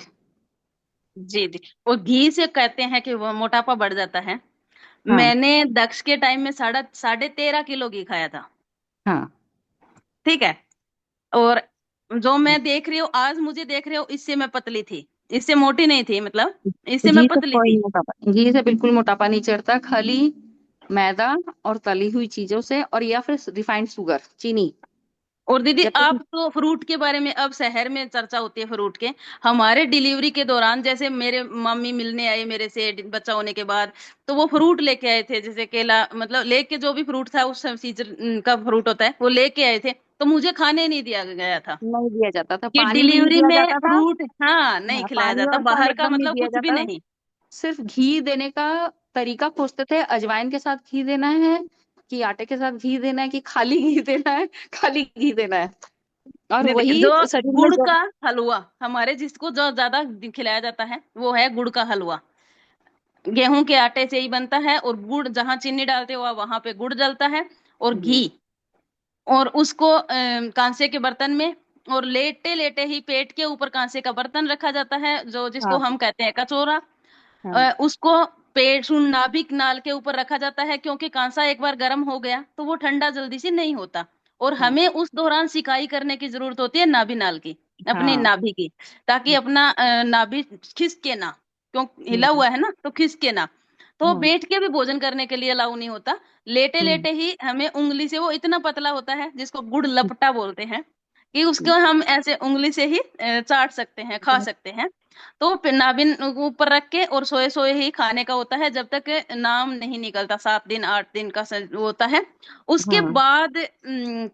जी दी, और घी से कहते हैं कि वो मोटापा बढ़ जाता है। हाँ, मैंने दक्ष के टाइम में 13.5 किलो घी खाया था, हाँ, ठीक है। और जो मैं देख रही हूँ आज, मुझे देख रहे हो, इससे मैं पतली थी, इससे मोटी नहीं थी, मतलब इससे मैं घी से पतली कोई थी। मोटापा, घी से बिल्कुल मोटापा नहीं चढ़ता, खाली मैदा और तली हुई चीजों से, और या फिर रिफाइंड शुगर, चीनी। और दीदी जब आप तक तो फ्रूट के बारे में, अब शहर में चर्चा होती है फ्रूट के, हमारे डिलीवरी के दौरान जैसे मेरे मम्मी मिलने आए मेरे से बच्चा होने के बाद, तो वो फ्रूट लेके आए थे, जैसे केला, मतलब लेके जो भी फ्रूट था उस सीजन का फ्रूट होता है वो लेके आए थे। तो मुझे खाने नहीं दिया गया था नहीं दिया जाता था, कि पानी भी नहीं डिलीवरी दिया में जाता था। फ्रूट हाँ नहीं हाँ, खिलाया पानी जाता, और फल बाहर का एकदम नहीं मतलब दिया कुछ भी जाता। नहीं। सिर्फ घी देने का तरीका खोजते थे, अजवाइन के साथ घी देना है कि आटे के साथ घी देना है कि खाली घी देना है, खाली घी देना है। और वही जो शरीर में गुड़ जो का हलवा हमारे जिसको जो ज्यादा खिलाया जाता है वो है गुड़ का हलवा। गेहूं के आटे से ही बनता है और गुड़ जहां चीनी डालते हो वहां पे गुड़ डलता है और घी, और उसको कांसे के बर्तन में, और लेटे लेटे ही पेट के ऊपर कांसे का बर्तन रखा जाता है जो जिसको हाँ हम कहते हैं कचोरा। हाँ उसको पेट नाभिक नाल के ऊपर रखा जाता है, क्योंकि कांसा एक बार गर्म हो गया तो वो ठंडा जल्दी से नहीं होता, और हमें उस दौरान सिकाई करने की जरूरत होती है नाभि नाल की, अपनी हाँ। नाभि की, ताकि अपना नाभि खिसके ना, क्यों हिला हम्म हुआ है ना तो खिसके ना। तो हम्म बैठ के भी भोजन करने के लिए अलाउ नहीं होता, लेटे हम्म लेटे ही हमें उंगली से, वो इतना पतला होता है जिसको गुड़ लपटा बोलते हैं, कि उसको हम ऐसे उंगली से ही चाट सकते हैं, खा सकते हैं। तो फिर नाभिन ऊपर रख के और सोए सोए ही खाने का होता है, जब तक नाम नहीं निकलता, 7 दिन 8 दिन का वो होता है। उसके हाँ। बाद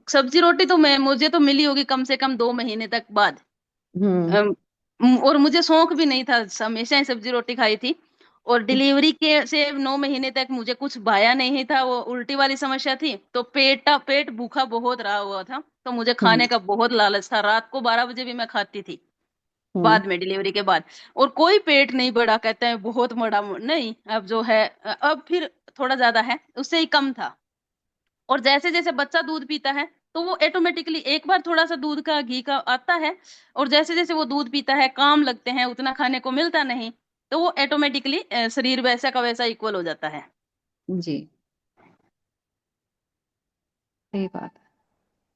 सब्जी रोटी तो मैं मुझे तो मिली होगी कम से कम 2 महीने तक बाद। हम्म और मुझे शौक भी नहीं था, हमेशा ही सब्जी रोटी खाई थी। और डिलीवरी के से 9 महीने तक मुझे कुछ भाया नहीं था, वो उल्टी वाली समस्या थी, तो पेट भूखा बहुत रहा हुआ था, तो मुझे हम्म खाने का बहुत लालच था, रात को 12 बजे भी मैं खाती थी हम्म बाद में, डिलीवरी के बाद। और कोई पेट नहीं बढ़ा, कहते हैं बहुत बड़ा नहीं, अब जो है अब फिर थोड़ा ज्यादा है, उससे ही कम था। और जैसे जैसे बच्चा दूध पीता है तो वो ऑटोमेटिकली एक बार थोड़ा सा दूध का घी का आता है, और जैसे जैसे वो दूध पीता है काम लगते हैं, उतना खाने को मिलता नहीं, तो वो ऑटोमेटिकली शरीर वैसा का वैसा इक्वल हो जाता है। जी, सही बात है।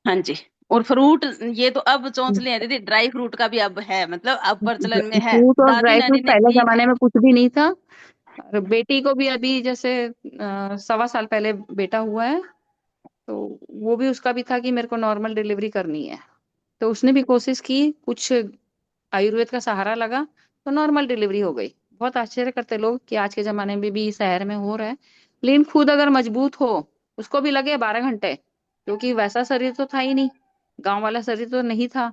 हाँ जी। और फ्रूट, ये तो अब चौंचले हैं दीदी, ड्राई फ्रूट का भी अब है, मतलब अब प्रचलन में है, फ्रूट और दादी ड्राई नानी फ्रूट ने पहले भी। जमाने में कुछ भी नहीं था। और बेटी को भी अभी जैसे 1.25 साल पहले बेटा हुआ है, तो वो भी उसका भी था कि मेरे को नॉर्मल डिलीवरी करनी है, तो उसने भी कोशिश की, कुछ आयुर्वेद का सहारा लगा, तो नॉर्मल डिलीवरी हो गई। बहुत आश्चर्य करते लोग कि आज के जमाने में भी शहर में हो रहा है, लेकिन खुद अगर मजबूत हो, उसको भी लगे 12 घंटे, क्योंकि वैसा शरीर तो था ही नहीं, गांव वाला शरीर तो नहीं था।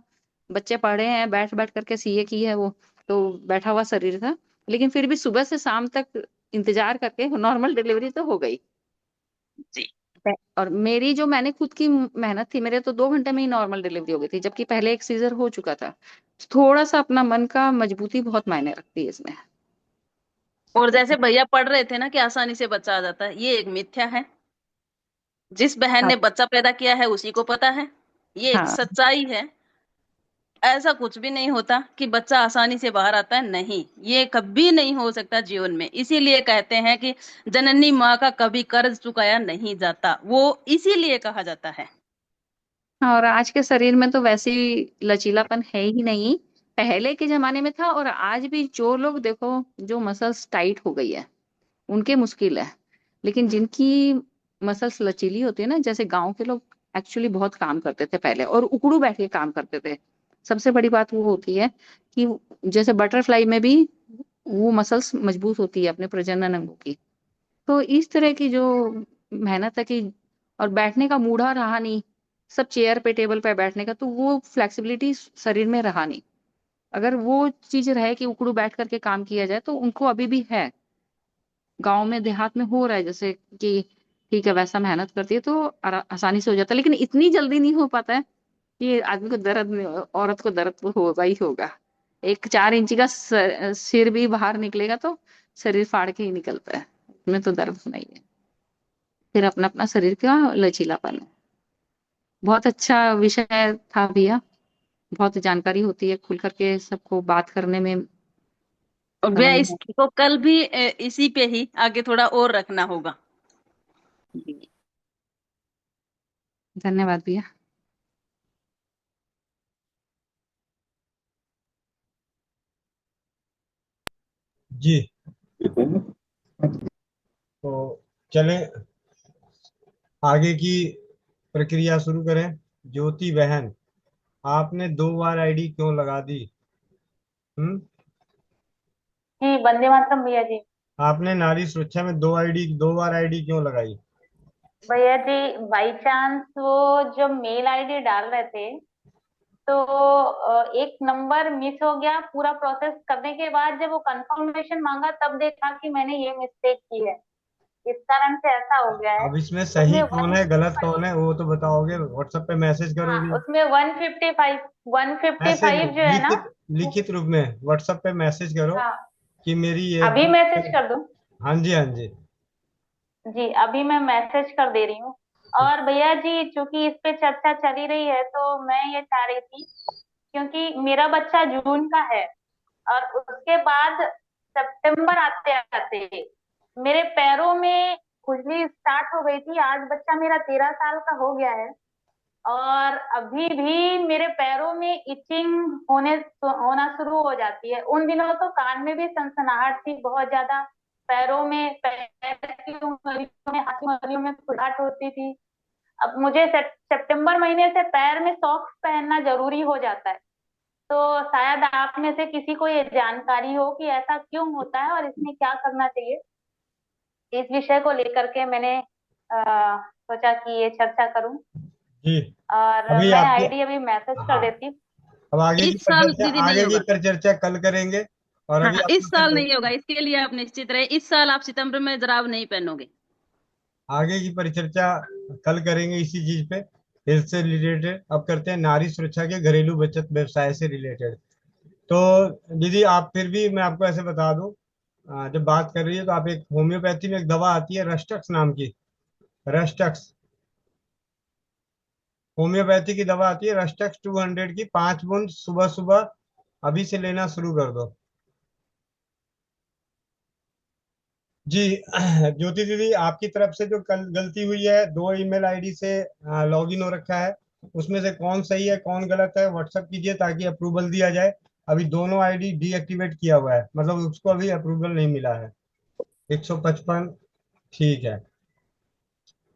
बच्चे पढ़े हैं, बैठ बैठ करके सीए की है वो, तो बैठा हुआ शरीर था, लेकिन फिर भी सुबह से शाम तक इंतजार करके नॉर्मल डिलीवरी तो हो गई। जी। और मेरी जो मैंने खुद की मेहनत थी, मेरे तो 2 घंटे में ही नॉर्मल डिलीवरी हो गई थी, जबकि पहले एक सीजर हो चुका था। थोड़ा सा अपना मन का मजबूती बहुत मायने रखती है इसमें। और जैसे भैया पढ़ रहे थे ना कि आसानी से बच्चा आ जाता है, ये एक मिथ्या है। जिस बहन हाँ ने बच्चा पैदा किया है उसी को पता है, ये एक हाँ सच्चाई है। ऐसा कुछ भी नहीं होता कि बच्चा आसानी से बाहर आता है, नहीं, ये कभी नहीं हो सकता जीवन में। इसीलिए कहते हैं कि जननी माँ का कभी कर्ज चुकाया नहीं जाता, वो इसीलिए कहा जाता है। हाँ। और आज के शरीर में तो वैसे ही लचीलापन है ही नहीं, पहले के जमाने में था। और आज भी जो लोग देखो, जो मसल्स टाइट हो गई है उनके मुश्किल है, लेकिन जिनकी मसल्स लचीली होती है ना, जैसे गांव के लोग एक्चुअली बहुत काम करते थे पहले, और उकड़ू बैठ के काम करते थे। सबसे बड़ी बात वो होती है कि जैसे बटरफ्लाई में भी वो मसल्स मजबूत होती है अपने प्रजनन अंगों की। तो इस तरह की जो मेहनत है कि, और बैठने का मूढ़ा रहा नहीं, सब चेयर पे टेबल पे बैठने का, तो वो फ्लेक्सिबिलिटी शरीर में रहा नहीं। अगर वो चीज रहे कि उकड़ू बैठ करके काम किया जाए, तो उनको अभी भी है। गांव में देहात में हो रहा है जैसे कि ठीक है, वैसा मेहनत करती है तो आसानी से हो जाता है, लेकिन इतनी जल्दी नहीं हो पाता है कि आदमी को दर्द औरत को दर्द तो होगा ही होगा। एक 4 इंची का सिर भी बाहर निकलेगा तो शरीर फाड़ के ही निकलता है, उसमें तो दर्द नहीं है। फिर अपना अपना शरीर का लचीलापन है। बहुत अच्छा विषय था भैया, बहुत जानकारी होती है खुल करके सबको बात करने में, और समझ मैं में। इसको कल भी इसी पे ही आगे थोड़ा और रखना होगा। धन्यवाद भैया। जी। तो चलें आगे की प्रक्रिया शुरू करें। ज्योति बहन, आपने 2 बार आईडी क्यों लगा दी? हम्म। जी वंदे मातरम भैया जी। आपने नारी सुरक्षा में 2 बार आईडी क्यों लगाई? भैया जी बाई चांस वो जो मेल आईडी डाल रहे थे तो एक नंबर मिस हो गया। पूरा प्रोसेस करने के बाद जब वो कंफर्मेशन मांगा तब देखा कि मैंने ये मिस्टेक की है, इस कारण से ऐसा हो गया है। अब इसमें उसमें सही कौन है गलत कौन है वो तो बताओगे, व्हाट्सएप पे मैसेज हाँ, करोगे? उसमें 155 ऐसे 155 जो है ना। लिखित लिखित रूप में व्हाट्सएप पे मैसेज करो हाँ, कि मेरी ये अभी मैसेज कर दूं? हाँ जी हाँ जी। जी अभी मैं मैसेज कर दे रही हूँ। और भैया जी चूंकि इस पे चर्चा चली रही है तो मैं ये चाह रही थी, क्योंकि मेरा बच्चा जून का है और उसके बाद सितंबर आते आते मेरे पैरों में खुजली स्टार्ट हो गई थी। आज बच्चा मेरा 13 साल का हो गया है और अभी भी मेरे पैरों में इचिंग होना शुरू हो जाती है। उन दिनों तो कान में भी सनसनाहट थी बहुत ज्यादा, पैरों में, पैर की उंगलियों में, हाथ की उंगलियों में खुजलाहट होती थी। अब मुझे सितंबर महीने से पैर में सॉक्स पहनना जरूरी हो जाता है। तो शायद आप में से किसी को ये जानकारी हो कि ऐसा क्यों होता है और इसमें क्या करना चाहिए। इस विषय को लेकर के मैंने सोचा कि ये चर्चा करूं जी और अभी मैं आपको आईडी अभी मैसेज कर हाँ देती हूँ। अब इस साल दीदी नहीं आगे की होगा। परिचर्चा कल करेंगे। और हाँ, अभी इस आपको साल नहीं होगा, इसके लिए आप निश्चित रहे। इस साल आप सितंबर में जुराब नहीं पहनोगे। आगे की परिचर्चा कल करेंगे इसी चीज पे, हेल्थ से रिलेटेड। अब करते हैं नारी सुरक्षा के घरेलू बचत व्यवसाय से रिलेटेड। तो दीदी आप फिर भी मैं आपको ऐसे बता दूं, जब बात कर रही है तो आप एक होम्योपैथी में एक दवा आती है रस्टक्स नाम की, रस्टक्स होम्योपैथी की दवा आती है रस्टक्स 200 की 5 बूंद सुबह सुबह अभी से लेना शुरू कर दो। जी ज्योति दीदी आपकी तरफ से जो कल गलती हुई है, 2 ईमेल आईडी से लॉगिन हो रखा है, उसमें से कौन सही है कौन गलत है व्हाट्सएप कीजिए ताकि अप्रूवल दिया जाए। अभी दोनों आईडी डीएक्टिवेट किया हुआ है, मतलब उसको अभी अप्रूवल नहीं मिला है। 155 ठीक है,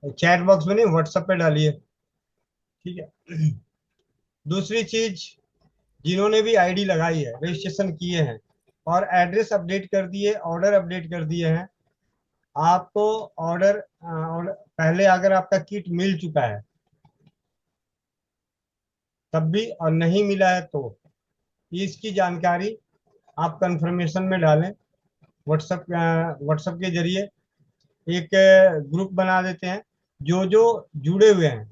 चैट बॉक्स में नहीं व्हाट्सएप पे डालिए, ठीक है। दूसरी चीज, जिन्होंने भी आईडी लगाई है रजिस्ट्रेशन किए हैं और एड्रेस अपडेट कर दिए, ऑर्डर अपडेट कर दिए हैं, आपको ऑर्डर पहले अगर आपका किट मिल चुका है तब भी और नहीं मिला है तो इसकी जानकारी आप कंफर्मेशन में डालें। व्हाट्सएप के जरिए एक ग्रुप बना देते हैं जो जो जुड़े हुए हैं।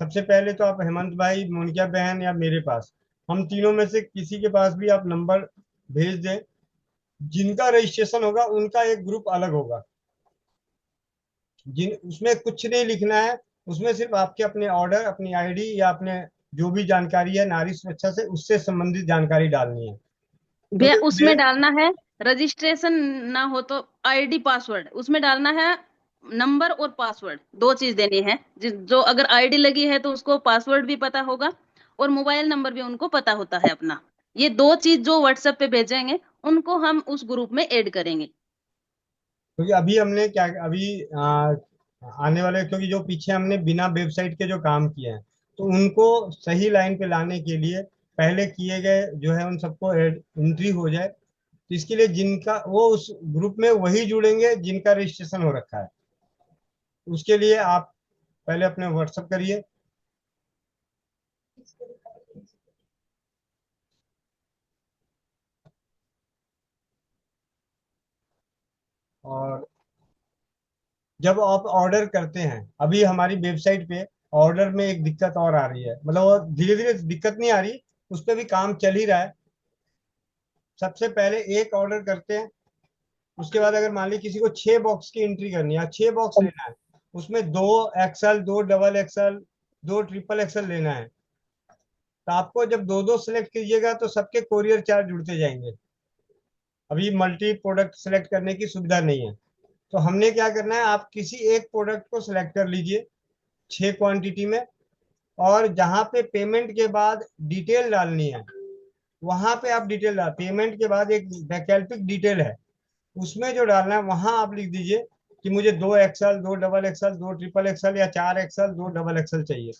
सबसे पहले तो आप हेमंत भाई, मोनिका बहन या मेरे पास, हम तीनों में से किसी के पास भी आप नंबर भेज दें। जिनका रजिस्ट्रेशन होगा उनका एक ग्रुप अलग होगा, जिन उसमें कुछ नहीं लिखना है, उसमें सिर्फ आपके अपने ऑर्डर, अपनी आईडी या अपने जो भी जानकारी है नारी सुरक्षा से उससे संबंधित जानकारी डालनी है। भैया क्योंकि उसमें डालना है रजिस्ट्रेशन ना हो तो आईडी पासवर्ड, उसमें डालना है नंबर और पासवर्ड, दो चीज देनी है। जो अगर आईडी लगी है तो उसको पासवर्ड भी पता होगा और मोबाइल नंबर भी उनको पता होता है अपना। ये दो चीज जो व्हाट्सएप पे भेजेंगे उनको हम उस ग्रुप में ऐड करेंगे। क्योंकि अभी हमने क्या अभी आने वाले, क्योंकि जो पीछे हमने बिना वेबसाइट के जो काम किए हैं तो उनको सही लाइन पे लाने के लिए पहले किए गए जो है उन सबको एंट्री हो जाए। तो इसके लिए जिनका वो उस ग्रुप में वही जुड़ेंगे जिनका रजिस्ट्रेशन हो रखा है। उसके लिए आप पहले अपने व्हाट्सएप करिए। और जब आप ऑर्डर करते हैं, अभी हमारी वेबसाइट पे ऑर्डर में एक दिक्कत और आ रही है, मतलब वो धीरे धीरे दिक्कत नहीं आ रही, उस पर भी काम चल ही रहा है। सबसे पहले एक ऑर्डर करते हैं, उसके बाद अगर मान ली किसी को 6 बॉक्स की एंट्री करनी है, 6 बॉक्स लेना है, उसमें 2 XL, 2 XXL, 2 XXL लेना है, तो आपको जब दो दो सिलेक्ट कीजिएगा तो सबके कोरियर चार्ज जुड़ते जाएंगे। अभी मल्टी प्रोडक्ट सिलेक्ट करने की सुविधा नहीं है। तो हमने क्या करना है, आप किसी एक प्रोडक्ट को सिलेक्ट कर लीजिए 6 क्वांटिटी में, और जहां पे पेमेंट के बाद डिटेल डालनी है वहां पे आप डिटेल डाल, पेमेंट के बाद एक वैकल्पिक डिटेल है उसमें जो डालना है वहां आप लिख दीजिए कि मुझे 2 XL, 2 XXL, 2 XXL या 4 XL, 2 XXL चाहिए।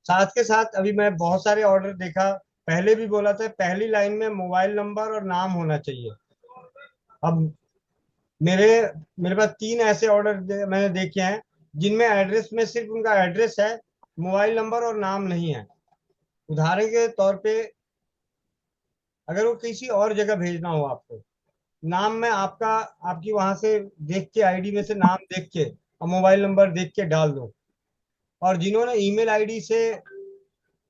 साथ के साथ अभी मैं बहुत सारे ऑर्डर देखा, पहले भी बोला था पहली लाइन में मोबाइल नंबर और नाम होना चाहिए। अब मेरे मेरे पास 3 ऐसे ऑर्डर मैंने देखे हैं जिनमें एड्रेस में सिर्फ उनका एड्रेस है, मोबाइल नंबर और नाम नहीं है। उदाहरण के तौर पे अगर वो किसी और जगह भेजना हो आपको, नाम में आपका, आपकी वहां से देख के आईडी में से नाम देख के और मोबाइल नंबर देख के डाल दो, और जिन्होंने ईमेल आईडी से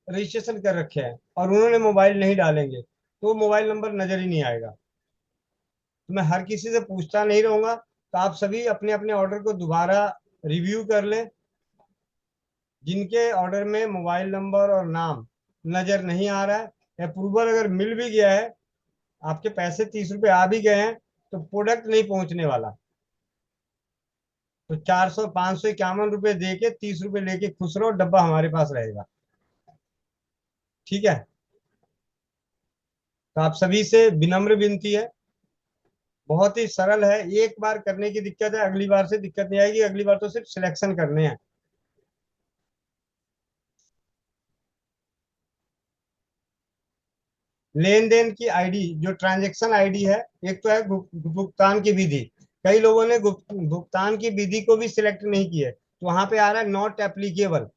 रजिस्ट्रेशन कर रखे हैं और उन्होंने मोबाइल नहीं डालेंगे तो मोबाइल नंबर नजर ही नहीं आएगा। तो मैं हर किसी से पूछता नहीं रहूंगा, तो आप सभी अपने अपने ऑर्डर को दोबारा रिव्यू कर लें। जिनके ऑर्डर में मोबाइल नंबर और नाम नजर नहीं आ रहा है, अप्रूवल अगर मिल भी गया है, आपके पैसे 30 रुपए आ भी गए हैं, तो प्रोडक्ट नहीं पहुंचने वाला। तो 400 551 रुपए दे के 30 रुपए लेके खुश रहो, डब्बा हमारे पास रहेगा। ठीक है। तो आप सभी से विनम्र विनती है, बहुत ही सरल है, एक बार करने की दिक्कत है, अगली बार से दिक्कत नहीं आएगी। अगली बार तो सिर्फ सिलेक्शन करने हैं। लेन देन की आईडी, जो ट्रांजैक्शन आईडी है, एक तो है भुगतान की विधि। कई लोगों ने भुगतान की विधि को भी सिलेक्ट नहीं किया है, तो वहां पे आ रहा है नॉट एप्लीकेबल।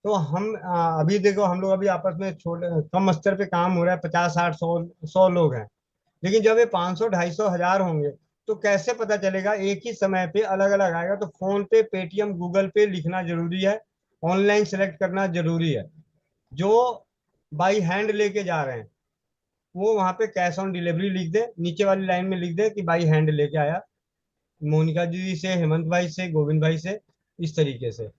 तो हम अभी देखो, हम लोग अभी आपस में छोटे कम स्तर पे काम हो रहा है, 50 60 100 लोग हैं, लेकिन जब ये 500 250 1000 होंगे तो कैसे पता चलेगा? एक ही समय पे अलग अलग आएगा। तो फोन पे, पेटीएम, गूगल पे लिखना जरूरी है, ऑनलाइन सेलेक्ट करना जरूरी है। जो बाई हैंड लेके जा रहे हैं वो वहां पे कैश ऑन डिलीवरी लिख दे, नीचे वाली लाइन में लिख दे कि बाई हैंड लेके आया, मोनिका दीदी से, हेमंत भाई से, गोविंद भाई से, इस तरीके से।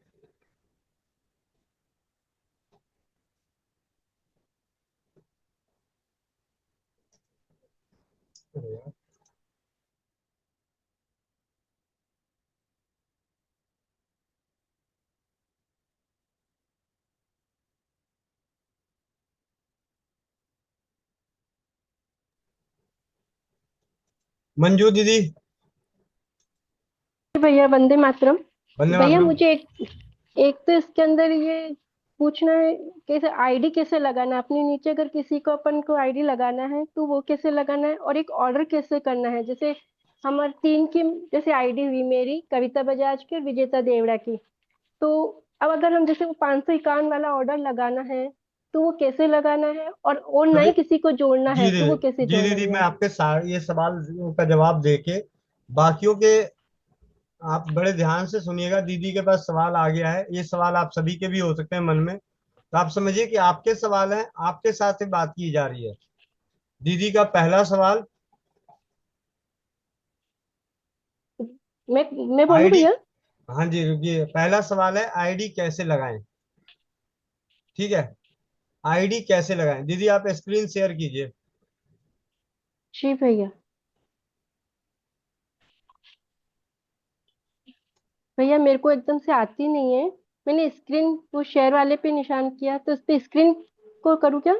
मंजू दीदी। भैया वंदे मातरम। वंदे भैया मातरम। मुझे एक तो इसके अंदर ये पूछना है, कैसे आईडी कैसे लगाना है अपने नीचे, अगर किसी को अपन को आईडी लगाना है तो वो कैसे लगाना है, और एक ऑर्डर कैसे करना है। जैसे हमारे तीन की जैसे आईडी हुई, मेरी कविता बजाज की और विजेता देवड़ा की। तो अब अगर हम जैसे वो 551 वाला ऑर्डर लगाना है तो वो कैसे लगाना है, और तो नए किसी को जोड़ना जी है तो दीदी, वो कैसे जी जोड़ना दीदी, मैं है। आपके ये सवाल का जवाब देके बाकियों के, आप बड़े ध्यान से सुनिएगा। दीदी के पास सवाल आ गया है, ये सवाल आप सभी के भी हो सकते हैं मन में, तो आप समझिए कि आपके सवाल हैं, आपके साथ ही बात की जा रही है। दीदी का पहला सवाल, मैं बोलूं आईडी, भैया? हाँ जी रुकिए, पहला सवाल है आईडी कैसे लगाएं। ठीक है, आईडी कैसे लगाएं। दीदी आप स्क्रीन शेयर कीजिए। जी भैया। भैया मेरे को एकदम से आती नहीं है। मैंने स्क्रीन वो शेयर वाले पे निशान किया, तो उस पे स्क्रीन को करूँ क्या?